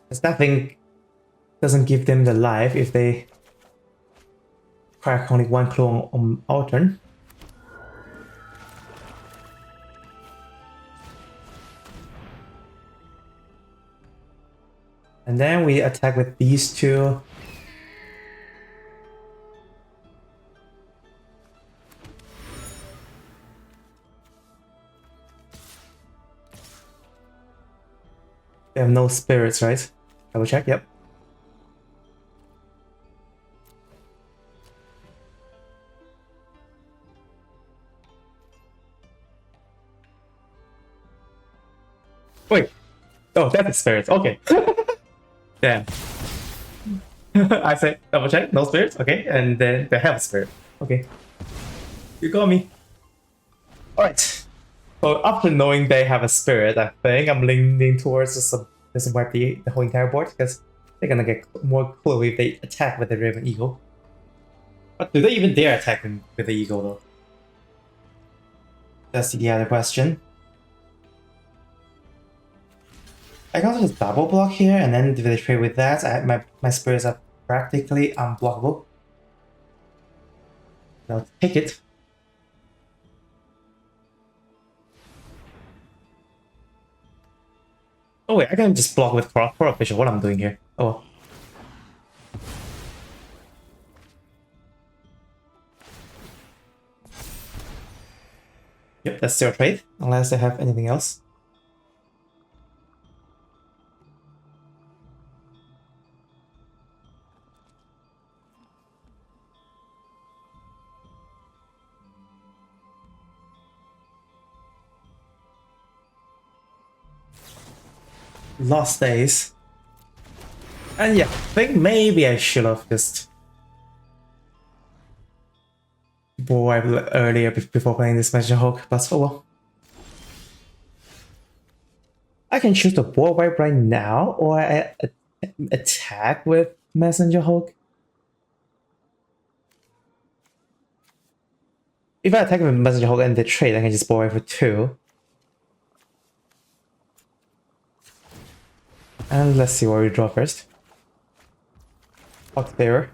Because that thing doesn't give them the life if they crack only 1 clue on our turn. And then we attack with these 2. They have no spirits, right? Double check, yep. Wait. Oh, that's a spirit. Okay. Damn. I said double check, no spirits. Okay, and then they have a spirit. Okay. You got me. Alright. So after knowing they have a spirit, I think I'm leaning towards just wipe the whole entire board because they're gonna get more clue if they attack with the Raven Eagle. But do they even dare attack with the Eagle though? That's the other question. I can also just double block here, and then if they trade with that, my spirits are practically unblockable. Now take it. Oh wait, I can just block with Core Official. What I'm doing here? Oh. Yep, that's still a trade, unless they have anything else. Lost days. And yeah, I think maybe I should have just bored earlier before playing this Messenger Hawk, but oh well. I can choose to board wipe right now, or I attack with Messenger Hawk. If I attack with Messenger Hawk and they trade, I can just board wipe for 2. And let's see what we draw first. Hawk Bearer.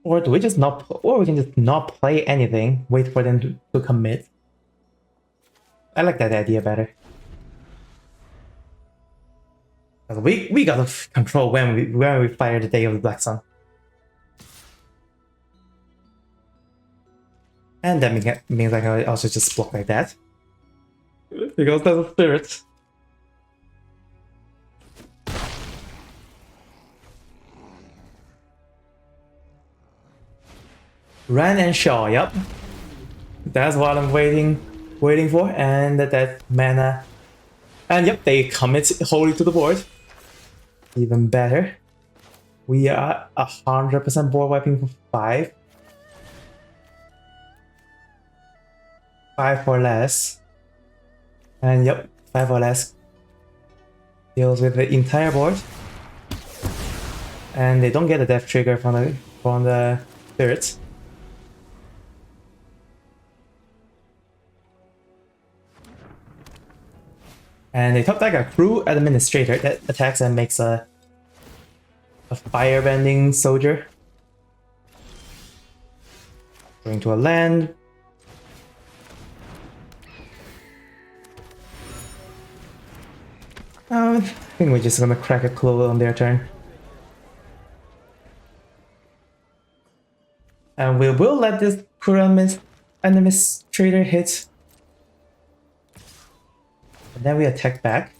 Or do we just not, or we can just not play anything, wait for them to commit. I like that idea better. We gotta control when we fire the Day of the Black Sun. And that means I can also just block like that. Because there's a spirit. Ran and Shaw, yep. That's what I'm waiting for, and that mana. And yep, they commit wholly to the board. Even better. We are 100% board wiping for 5. 5 or less. And yep, 5 or less deals with the entire board. And they don't get a death trigger from the spirits. And they top deck a crew administrator that attacks and makes a firebending soldier. Going to a land. I think we're just gonna crack a clue on their turn. And we will let this crew administrator hit. And then we attack back.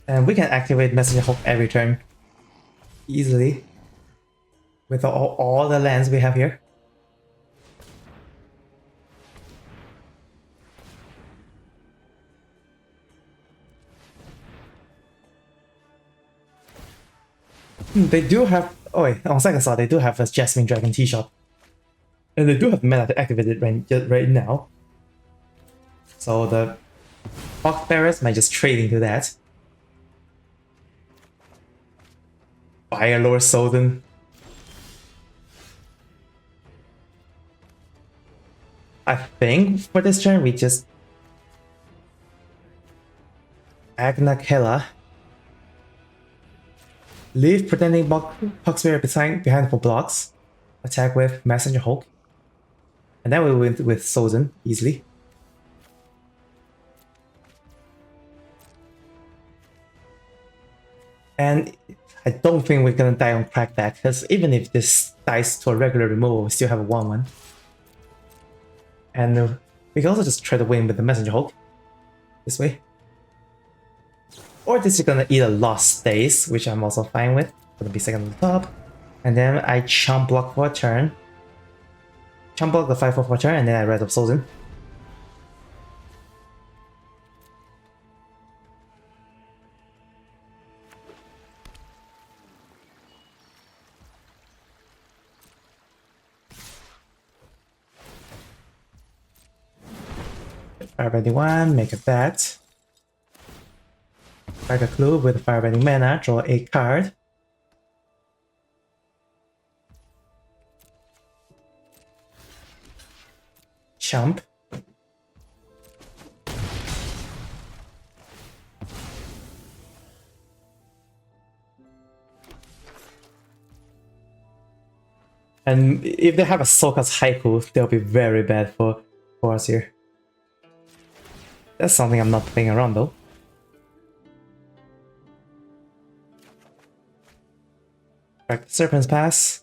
And we can activate Messenger Hook every turn. Easily. With all the lands we have here. They do have... Oh wait, on second thought, they do have a Jasmine Dragon T-Shop. And they do have mana to activate it right now. So the Fox Bearers might just trade into that. Fire Lord Sozin. I think for this turn we just Agna Kella. Leave pretending Puxbear behind for blocks. Attack with Messenger Hulk. And then we win with Sozin easily. And I don't think we're gonna die on Crackback, because even if this dies to a regular removal, we still have a 1-1. And we can also just try to win with the Messenger Hulk. This way. Or this is gonna eat a lost days, which I'm also fine with. Gonna be second on the top. And then I chump block for a turn. Chump block the 5-4 for a turn, and then I red up Sozin. Firebending 1, make a bet. Strike a clue with Firebending mana, draw a card. Chump. And if they have a Soka's Haiku, they'll be very bad for us here. That's something I'm not playing around though. Back to Serpent's Pass.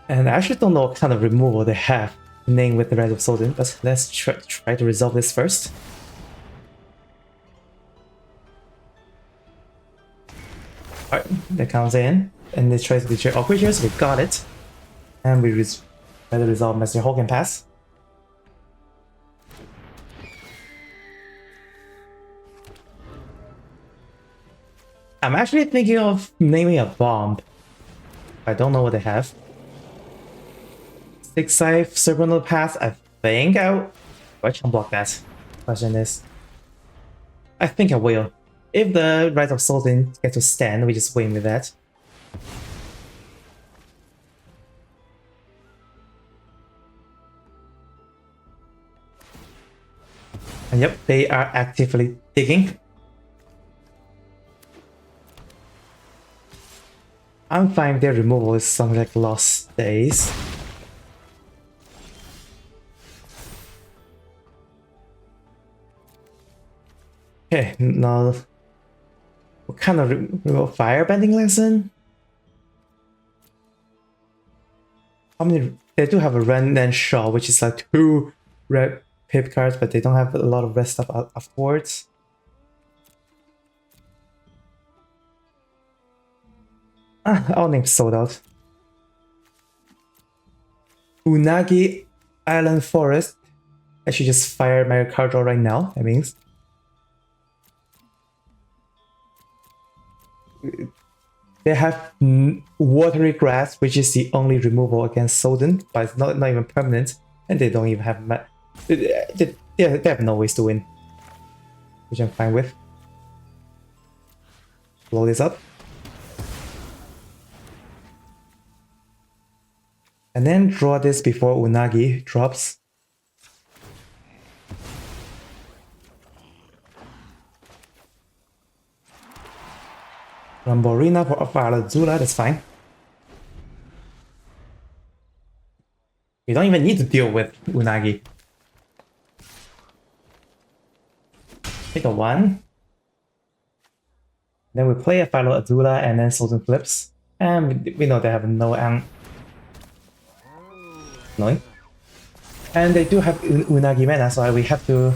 And I actually don't know what kind of removal they have named with the Red of Sozin, but let's try to resolve this first. Alright, that comes in, and they try to destroy all creatures, we got it. And we try to resolve Messenger Hulk and pass. I'm actually thinking of naming a bomb. I don't know what they have. 6 Scythe, Serpent on the Path, I think I'll block that. Question is, I think I will. If the Rise of Sozin gets to stand, we just win with that. And yep, they are actively digging. I'm fine with their removal is something like Lost Days. Okay, now what kind of firebending lesson? How many? They do have a Rend and Shaw, which is like 2 red pip cards, but they don't have a lot of red stuff afterwards. Our name's sold out. Unagi Island Forest. I should just fire my card draw right now, that means. They have Watery Grass, which is the only removal against Sozin, but it's not even permanent, and they don't even have they have no ways to win, which I'm fine with. Blow this up. And then draw this before Unagi drops. Ramborina for Azula, that's fine. You don't even need to deal with Unagi. Take a 1. Then we play a Philo Azula and then Sozin flips. And we know they have no annoying. And they do have Unagi mana, so we have to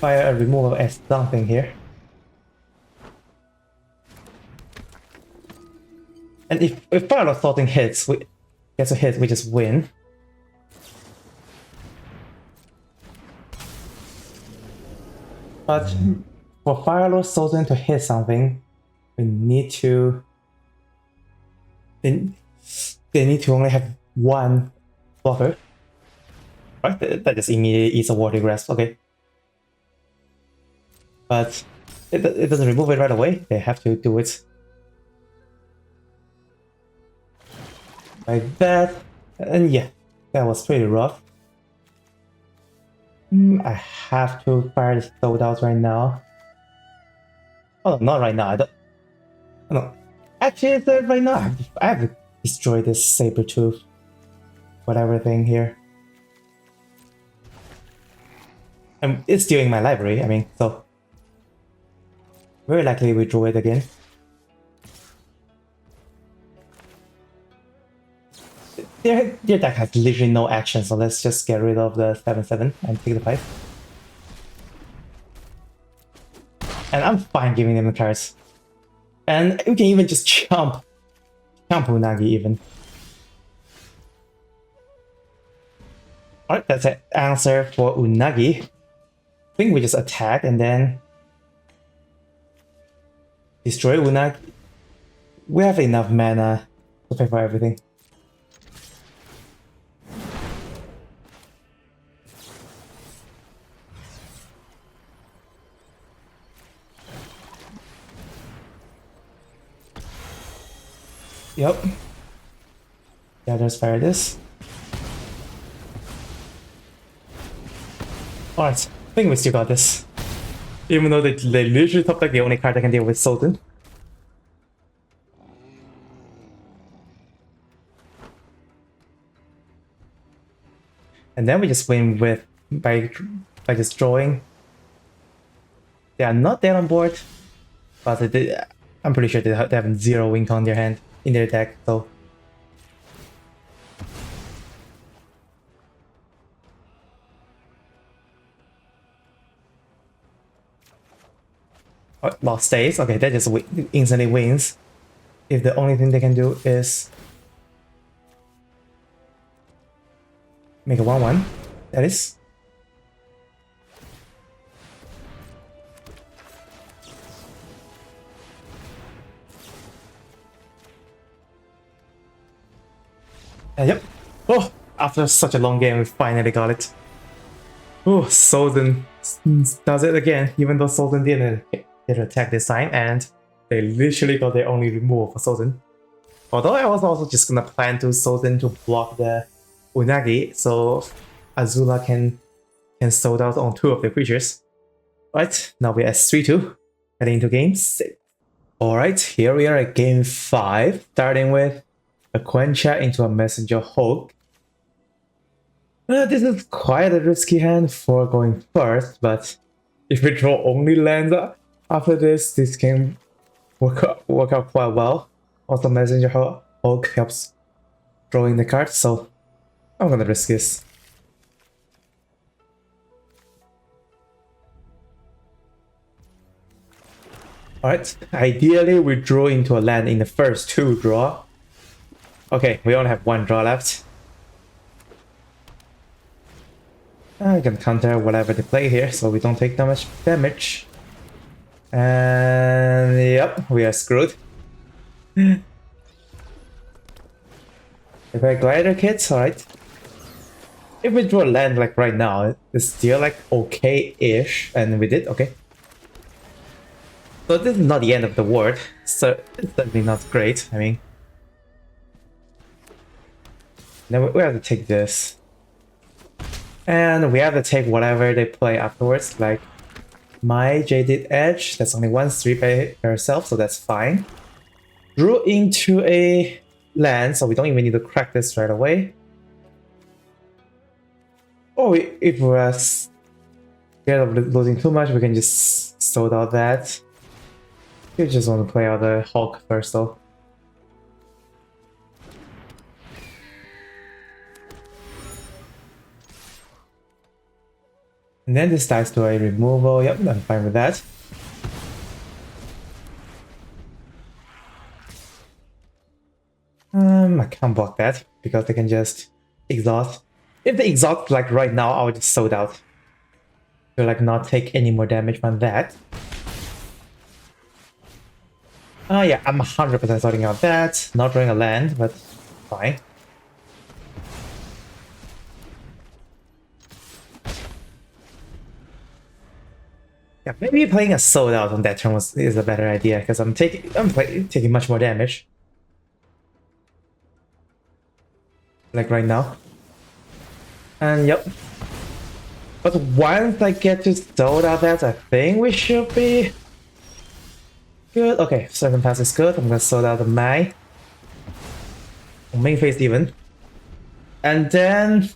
fire a removal as something here. And if Philo Sorting hits, gets a hit, we just win. But for Firelord Sozin to hit something, we need to... They need to only have one blocker. Right? That just immediately eats a Watery Grasp, okay. But it doesn't remove it right away, they have to do it like that. And yeah, that was pretty rough. I have to fire the sold out right now. Oh, not right now. I don't. No, actually, right now I have to destroy this Sabertooth, whatever thing here. And it's stealing my library. I mean, so very likely we draw it again. Their deck has literally no action, so let's just get rid of the 7/7 and take the 5. And I'm fine giving them the cards. And we can even just jump Unagi even. Alright, that's an answer for Unagi. I think we just attack and then destroy Unagi. We have enough mana to pay for everything. Yep. Yeah, just fire this. Alright, I think we still got this. Even though they literally top like the only card that can deal with Sozin. And then we just win with by just drawing. They are not there on board, but I'm pretty sure they have 0 win con in their deck, so. Oh, lost stays. Okay, that just instantly wins. If the only thing they can do is make a 1/1, that is. Yep. Oh, after such a long game, we finally got it. Oh, Sozin does it again, even though Sozin didn't attack this time, and they literally got their only removal for Sozin. Although I was also just gonna plan to Sozin to block the Unagi, so Azula can sold out on 2 of the creatures. Right, now we're at 3-2, heading into game 6. Alright, here we are at game 5, starting with a Quencha into a Messenger Hulk. This is quite a risky hand for going first, but if we draw only lands after this can work out quite well. Also, Messenger Hulk helps drawing the cards, so I'm gonna risk this. Alright, ideally we draw into a land in the first 2 draw. Okay, we only have 1 draw left. I can counter whatever they play here, so we don't take that much damage. And yep, we are screwed. If I glider kits, alright. If we draw land like right now, it's still like okay-ish, and we did, okay. So this is not the end of the world, so it's certainly not great, I mean. Then we have to take this. And we have to take whatever they play afterwards, like my Jaded Edge, that's only 1/3 by herself, so that's fine. Drew into a land, so we don't even need to crack this right away. Or if we're scared of losing too much, we can just sold out that. We just want to play out the Hulk first though. And then this dies to a removal. Yep, I'm fine with that. I can't block that because they can just exhaust. If they exhaust like right now, I would just sold out. To like not take any more damage from that. Yeah, I'm 100% sorting out that. Not drawing a land, but fine. Yeah, maybe playing a sold out on that turn is a better idea because I'm taking much more damage. Like right now. And yep. But once I get to sold out that, I think we should be good. Okay, second pass is good. I'm gonna sold out the Mai. Main phase even. And then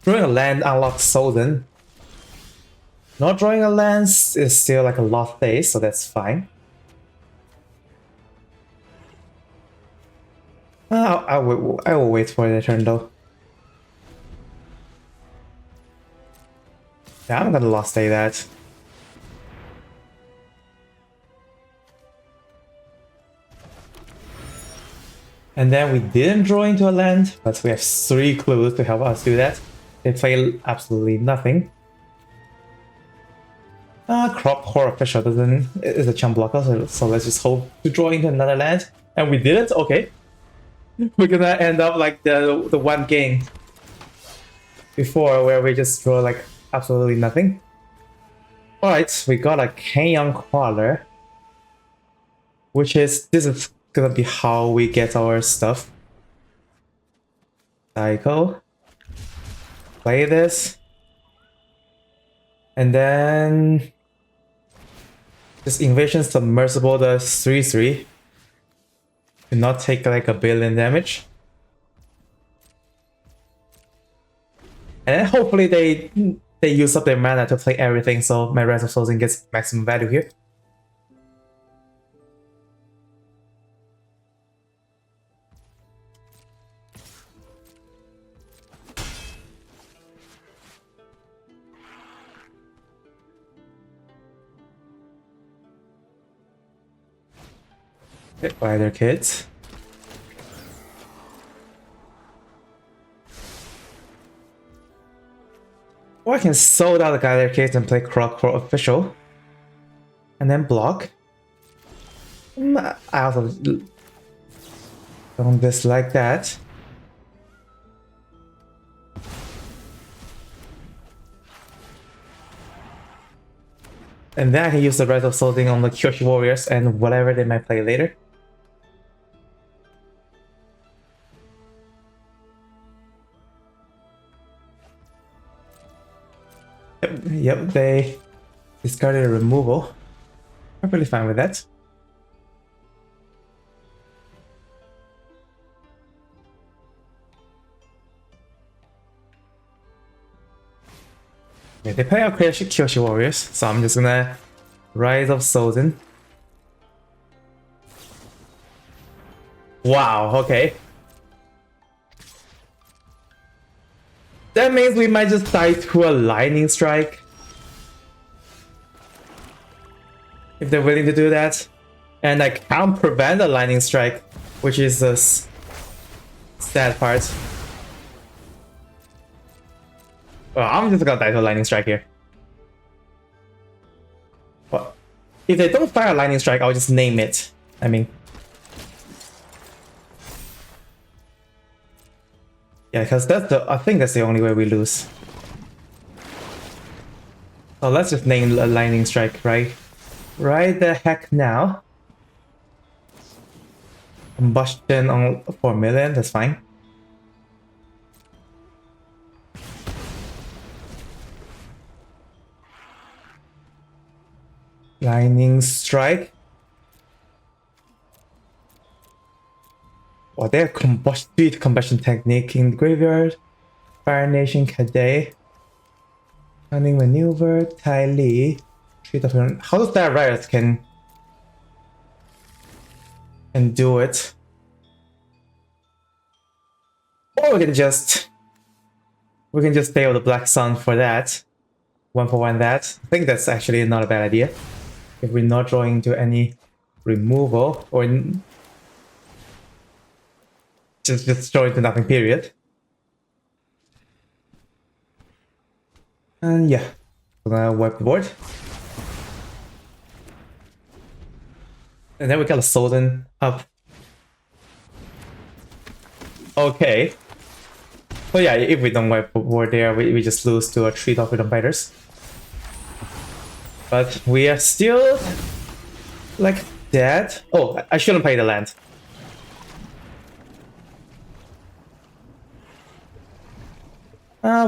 drawing a land unlocks Sozin. Not drawing a land is still like a lost phase, so that's fine. I will wait for the turn though. Yeah, I'm gonna lost day that. And then we didn't draw into a land, but we have 3 clues to help us do that. They play absolutely nothing. Crop Core Official is a chump blocker, so let's just hope to draw into another land. And we didn't? Okay. We're gonna end up like the one game before where we just draw like absolutely nothing. Alright, we got a Kenyan Crawler. This is gonna be how we get our stuff. Cycle. Play this. And then just Invasion Submersible the 3/3. Do not take like a billion damage. And then hopefully they use up their mana to play everything, so my Rise of Sozin gets maximum value here. Okay, buy their kids. Or I can sold out the guy their kids and play Croc for official. And then block. I also don't dislike that. And then I can use the Rise of Sozin on the Kyoshi Warriors and whatever they might play later. Yep, they discarded a removal. Perfectly fine with that. Okay, they play out Kyoshi Warriors, so I'm just gonna Rise of Sozin. Wow, okay. That means we might just die to a lightning strike. if they're willing to do that. And I can't prevent a lightning strike, which is the sad part. Well, I'm just gonna die to a lightning strike here. Well, if they don't fire a lightning strike, I'll just name it. I mean, yeah, because I think that's the only way we lose. So let's just name a lightning strike, right? Right the heck now. Combustion on 4 million, that's fine. Lightning strike. Oh, they have combustion technique in the graveyard. Fire Nation Cadet. Cunning maneuver, Tai Li. Treat of how does that riot can do it? Or we can just stay with the Black Sun for that. 1-for-1 that. I think that's actually not a bad idea. If we're not drawing into any removal or just draw into nothing, period. And yeah, we're gonna wipe the board. And then we got a Sozin up. Okay. So yeah, if we don't wipe the board there, we just lose to a 3 Torpedo Fighters. But we are still like dead. Oh, I shouldn't play the land.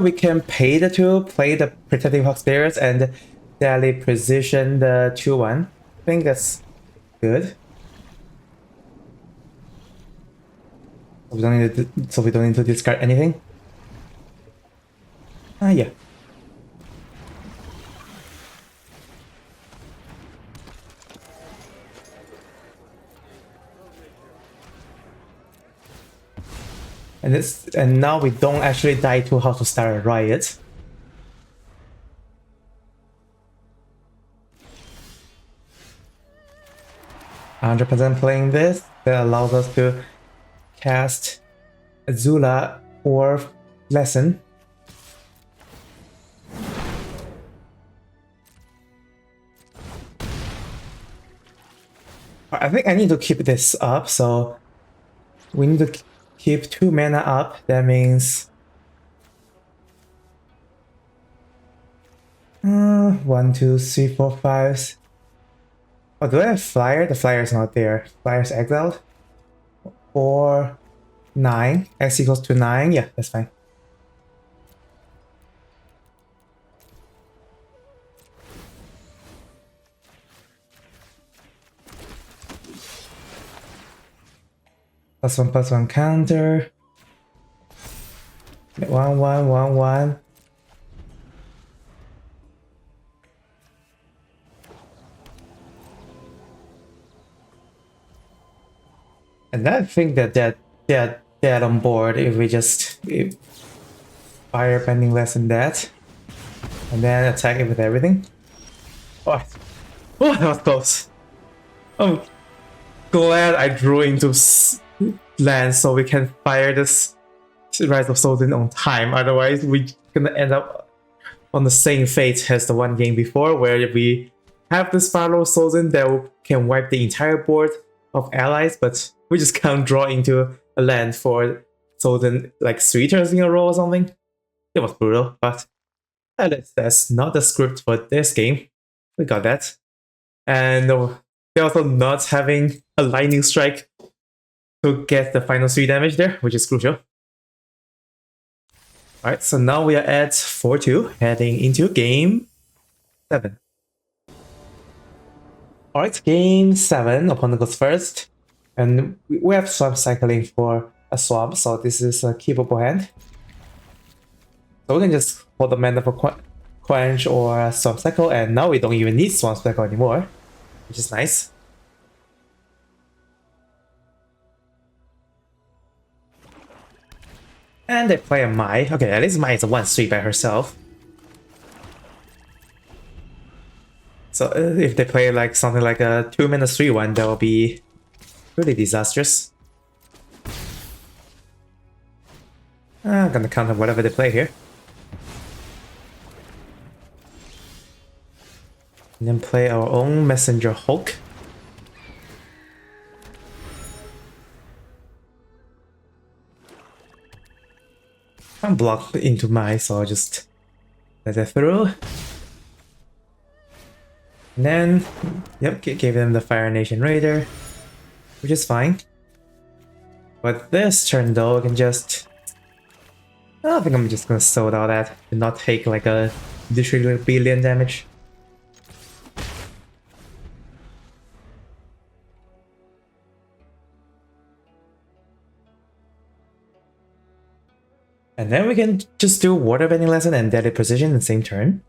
We can pay the 2, play the Protective Hawk Spirits, and daily position the 2-1. I think that's good. So we don't need to discard anything. Yeah. And now we don't actually die to how to start a riot. %, playing this that allows us to cast Azula or Lesson. I think I need to keep this up, so we need to keep 2 mana up. That means 1, 2, 3, 4, 5. Oh, do I have flyer? The flyer is not there. Flyer's exiled. 4, 9. X equals to 9. Yeah, that's fine. +1/+1 counter. 1, 1, 1, 1. And I think that they're dead on board if we just fire pending less than that. And then attack it with everything. Oh, that was close. I'm glad I drew into land so we can fire this Rise of Sozin on time. Otherwise, we're gonna end up on the same fate as the one game before, where we have this follow Sozin that can wipe the entire board of allies, but we just can't draw into a land for Sozin like 3 turns in a row or something. It was brutal, but that's not the script for this game. We got that. And they're also not having a lightning strike to get the final 3 damage there, which is crucial. Alright, so now we are at 4-2, heading into game 7. Alright, game 7, opponent goes first. And we have swamp cycling for a swamp, so this is a keepable hand. So we can just hold the mana for Quench or Swamp Cycle, and now we don't even need Swamp Cycle anymore, which is nice. And they play a Mai. Okay, at least Mai is a 1/3 by herself. So if they play like something like a 2-mana 3/1, that will be really disastrous. I'm gonna counter whatever they play here. And then play our own Messenger Hulk. I'm blocked into mine, so I'll just let that through. And then, yep, gave them the Fire Nation Raider, which is fine. But this turn though, I can just... I think I'm just gonna sold out that and not take like a literally billion damage. And then we can just do Water Bending Lesson and Deadly Precision in the same turn.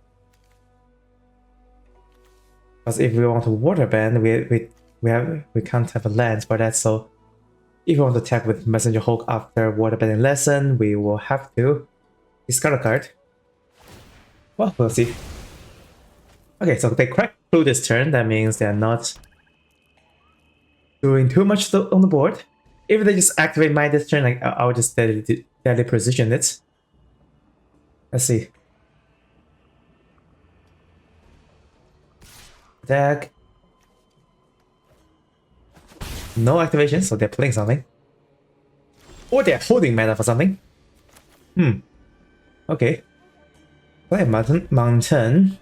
Because if we want to Water Bend, we can't have a land for that, so if we want to attack with Messenger Hulk after Water Bending Lesson, we will have to discard a card. Well, we'll see. Okay, so they crack through this turn, that means they're not doing too much on the board. If they just activate mine this turn, like I'll just deadly position it. Let's see. Attack. No activation, so they're playing something. Or they're holding mana for something. Okay. Play mountain.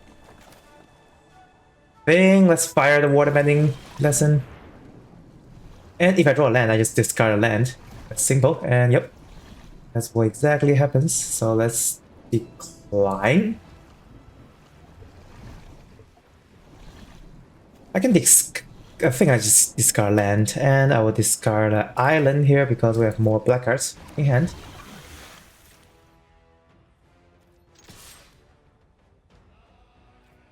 Thing, let's fire the Water Bending Lesson. And if I draw a land, I just discard a land. That's simple, and yep. That's what exactly happens. So let's decline. I think I just discard land, and I will discard an island here because we have more black cards in hand.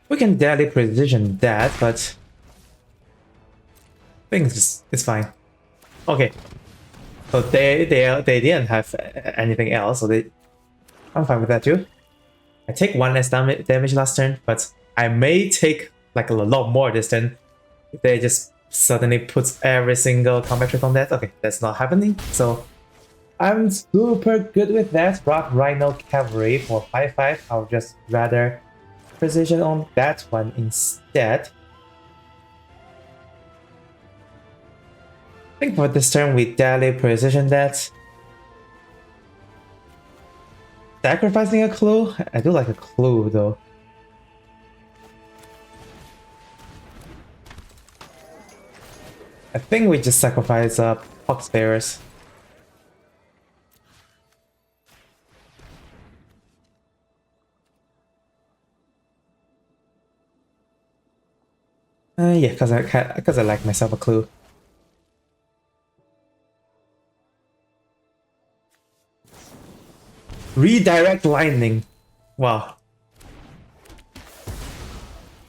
We can deadly precision that, but I think it's fine. Okay, so they didn't have anything else, so I'm fine with that too. I take 1 less damage last turn, but I may take like a lot more this turn if they just suddenly put every single combat trick on that. Okay, that's not happening, so I'm super good with that. Rock Rhino Cavalry for 5/5. I'll just rather precision on that one instead. I think for this turn we deadly precision that. Sacrificing a clue? I do like a clue though. I think we just sacrifice Poxbearers. Yeah, because I like myself a clue. Redirect lightning. Wow.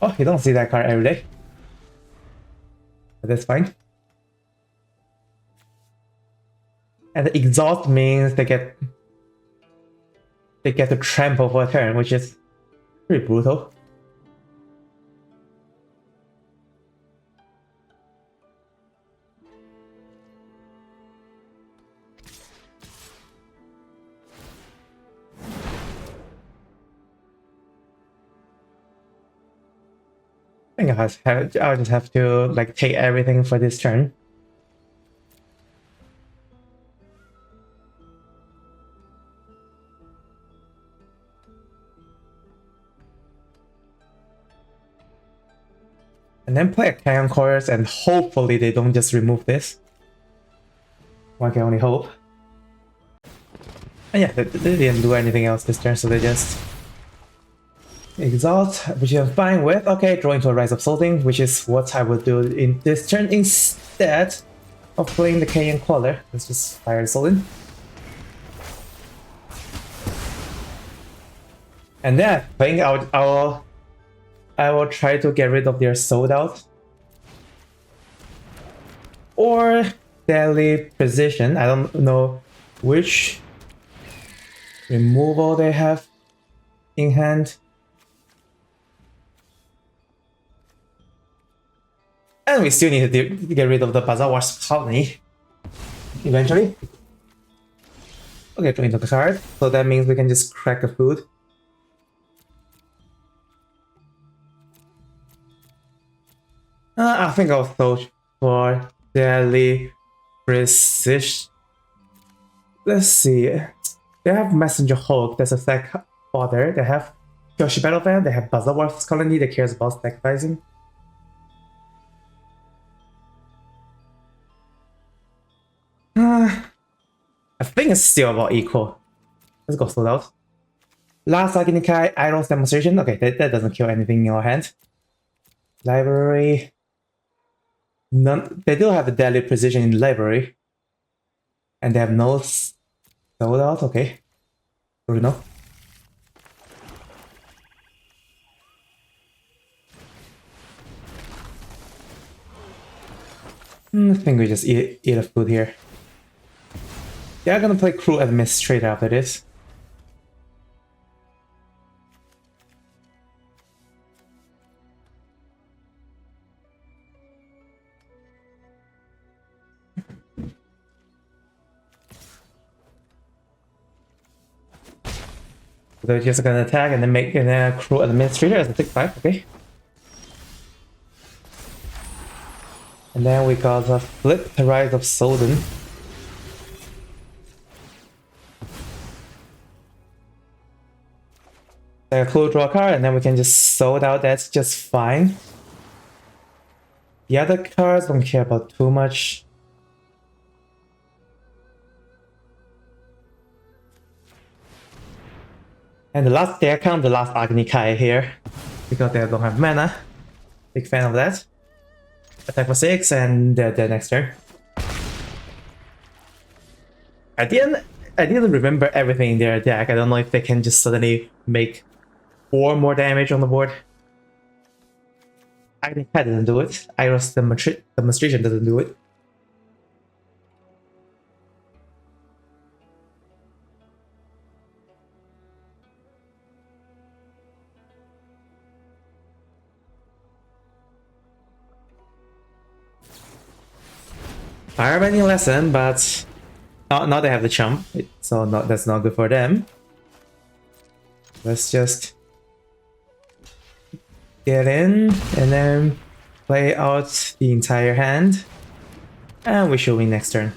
Oh, you don't see that card every day. But that's fine. And the exhaust means they get to trample for a turn, which is pretty brutal. I think I'll just have to like take everything for this turn. And then play a Canyon Chorus and hopefully they don't just remove this. One can only hope. And yeah, they didn't do anything else this turn, so they just exalt, which I'm fine with. Okay, draw into a Rise of Sozin, which is what I would do in this turn instead of playing the Canyon Queller. Let's just fire the Sozin. And then I think I will try to get rid of their sold out. Or deadly position. I don't know which removal they have in hand. And we still need to get rid of the Bazaar Wasp colony eventually. Okay, draw into the card. So that means we can just crack the food. I think I'll search for Daily Precision. Let's see. They have Messenger Hulk, that's a stack fodder. They have Yoshi Battle Fan, they have Bazaar Wasp colony that cares about sacrificing. I think it's still about equal. Let's go sold out. Last Agnikai Idols demonstration. Okay, that doesn't kill anything in your hand. Library. None. They do have a deadly precision in the library. And they have no sold out. Okay. Bruno. I think we just eat a food here. They are gonna play Crew Administrator after this. They're just gonna attack and then make a Crew Administrator as a tick 5, okay? And then we got a Flip the Rise of Sozin. Like a cool draw card, and then we can just sold out, that's just fine. The other cards don't care about too much. And the last, they count the last Agnikai here, because they don't have mana. Big fan of that. Attack for 6, and the next turn. I didn't remember everything in their deck. I don't know if they can just suddenly make 4 more damage on the board. Agnikai doesn't do it. Iris demonstration doesn't do it. Airbending lesson, but now they have the chump, so that's not good for them. Let's just get in and then play out the entire hand, and we should win next turn.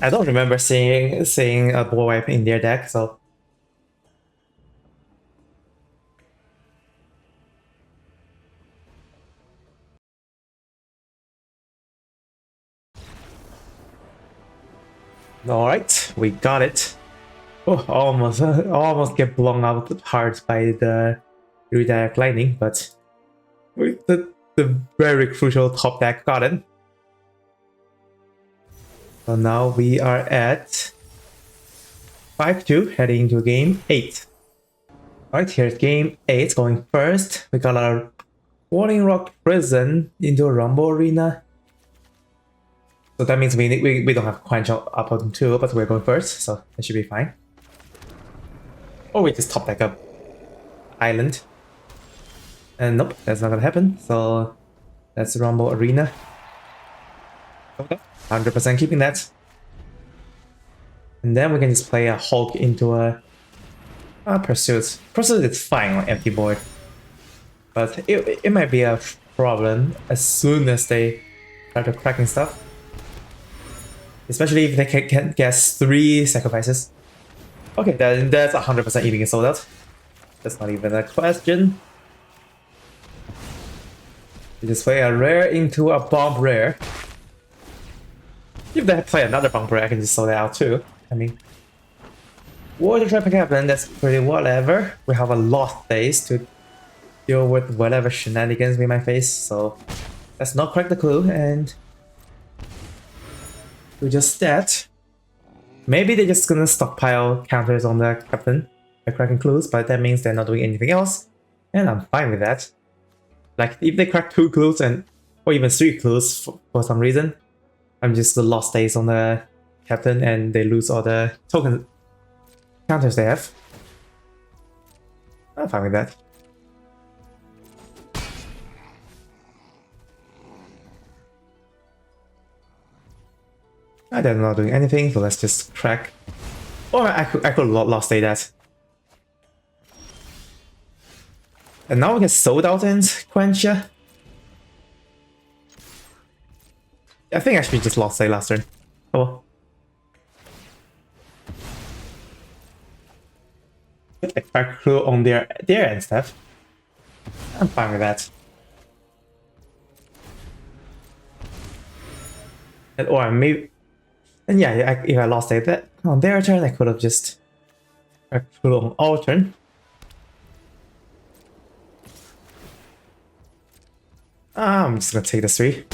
I don't remember seeing a board wipe in their deck, so. Alright, we got it. Oh, almost get blown out hard by the redirect lightning, but with the very crucial top deck got it. So now we are at 5-2, heading into game 8. Alright, here's game 8 going first. We got our Warning Rock Prison into a Rumble Arena. So that means we don't have Quench up on 2, but we're going first, so it should be fine. Or we just top deck up Island. And nope, that's not gonna happen, so that's Rumble Arena. 100% keeping that. And then we can just play a Hulk into a Pursuit. Pursuit is fine on empty board. But it might be a problem as soon as they start cracking stuff. Especially if they can guess 3 sacrifices. Okay, then that's 100% eating it sold out. That's not even a question. You just play a rare into a bomb rare. If they play another bomb rare, I can just sold it out too. I mean, Water Trapping Captain, that's pretty whatever. We have a lot days to deal with whatever shenanigans we might face, so let's not crack the clue and we just that. Maybe they're just gonna stockpile counters on the captain by cracking clues, but that means they're not doing anything else, and I'm fine with that. Like, if they crack 2 clues or even 3 clues for some reason, I'm just the lost days on the captain and they lose all the token counters they have. I'm fine with that. They're not doing anything, so let's just crack. Or I could lost state that. And now we can sold out and quench. I think I should just lost state last turn. Oh well. I crack crew on their end stuff. I'm fine with that. And, or maybe, and yeah, if I lost that on their turn, I could have just cracked crew on our turn. I'm just gonna take the 3.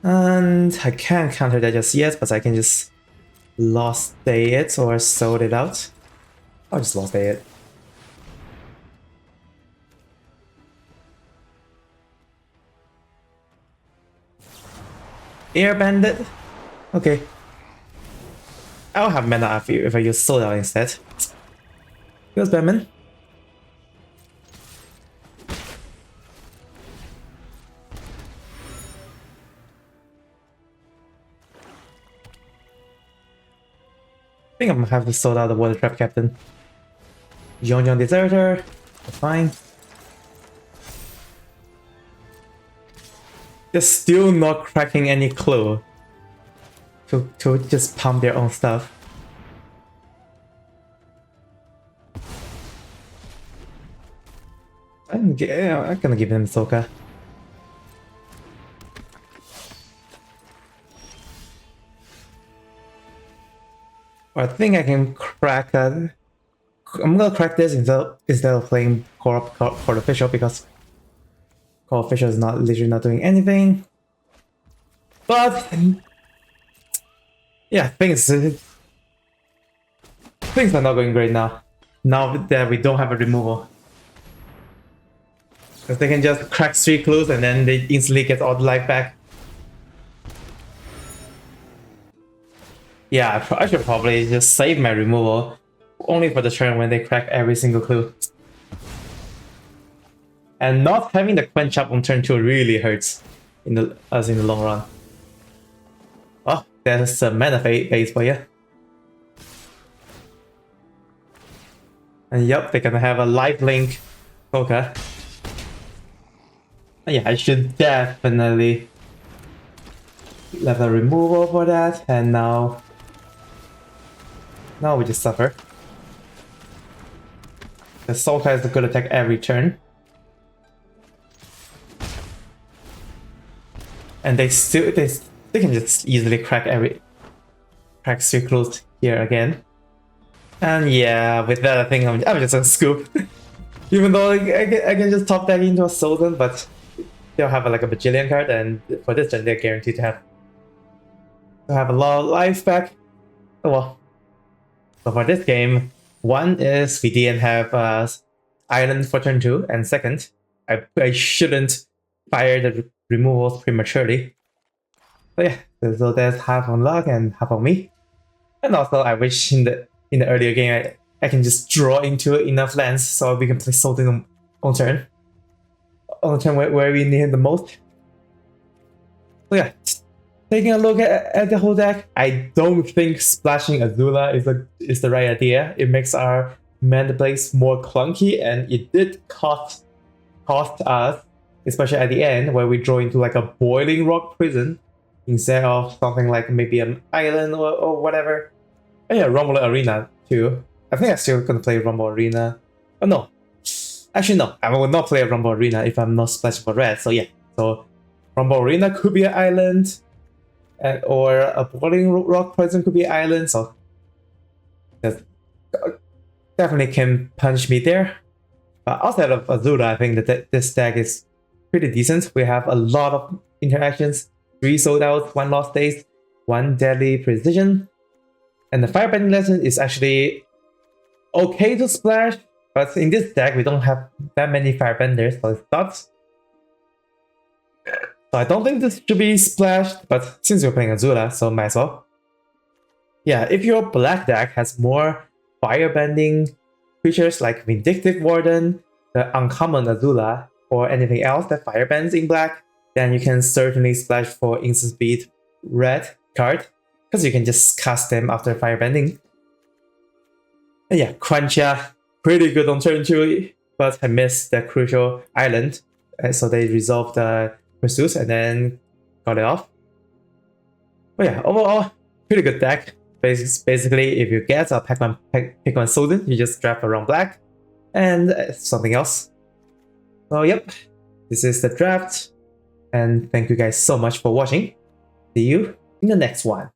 And I can't counter that just yet, but I can just lost day it or sold it out. I'll just lost day it. Airbender. Okay. I'll have mana if I use sold out instead. Here's Batman. I think I'm gonna have to sort out the Water Trap Captain. Young Deserter, fine. They're still not cracking any clue to just pump their own stuff. I'm gonna give them Soka. I think I can crack. I'm gonna crack this instead of playing Court Official because Court Official is literally not doing anything. But yeah, things are not going great now. Now that we don't have a removal, because they can just crack 3 clues and then they instantly get all the life back. Yeah, I should probably just save my removal only for the turn when they crack every single clue. And not having the quench up on turn 2 really hurts us in the long run. Oh, there's a mana phase for you. And yep, they're gonna have a lifelink Poker. Yeah, I should definitely left a removal for that, and now we just suffer. The Sulka is a good attack every turn. And they can just easily crack 3 clues here again. And yeah, with that I think I'm just gonna scoop. Even though I can just top deck into a Sozin, but they'll have like a bajillion card, and for this turn they're guaranteed to have a lot of life back. Oh well. So for this game, one is we didn't have Island for turn 2, and second, I shouldn't fire the removals prematurely. So yeah, so there's half on luck and half on me. And also I wish in the earlier game I can just draw into enough lands so we can play Sozin on turn. On the turn where we need it the most. So yeah, taking a look at the whole deck, I don't think splashing Azula is the right idea. It makes our mana plays more clunky, and it did cost us, especially at the end where we draw into like a boiling rock prison instead of something like maybe an island or whatever. Oh yeah, Rumble Arena too. I think I'm still gonna play Rumble Arena. Oh no. Actually no, I will not play a Rumble Arena if I'm not splashing for red. So yeah, so Rumble Arena could be an island, or a boiling rock prison could be an island. So that definitely can punish me there. But outside of Azula, I think that this deck is pretty decent. We have a lot of interactions, 3 sold outs, 1 lost days, 1 deadly precision. And the Firebending lesson is actually okay to splash, but in this deck we don't have that many Firebenders, so it sucks. So I don't think this should be splashed, but since you're playing Azula, so might as well. Yeah, if your black deck has more Firebending creatures like Vindictive Warden, the uncommon Azula, or anything else that firebends in black, then you can certainly splash for instant speed red card, because you can just cast them after firebending. And yeah, Cruncha, pretty good on turn 2, but I missed the crucial island, so they resolved the pursuit and then got it off. But yeah, overall, pretty good deck. Basically, if you get a pick one Sozin, you just draft around black and something else. So yep, this is the draft, and thank you guys so much for watching. See you in the next one.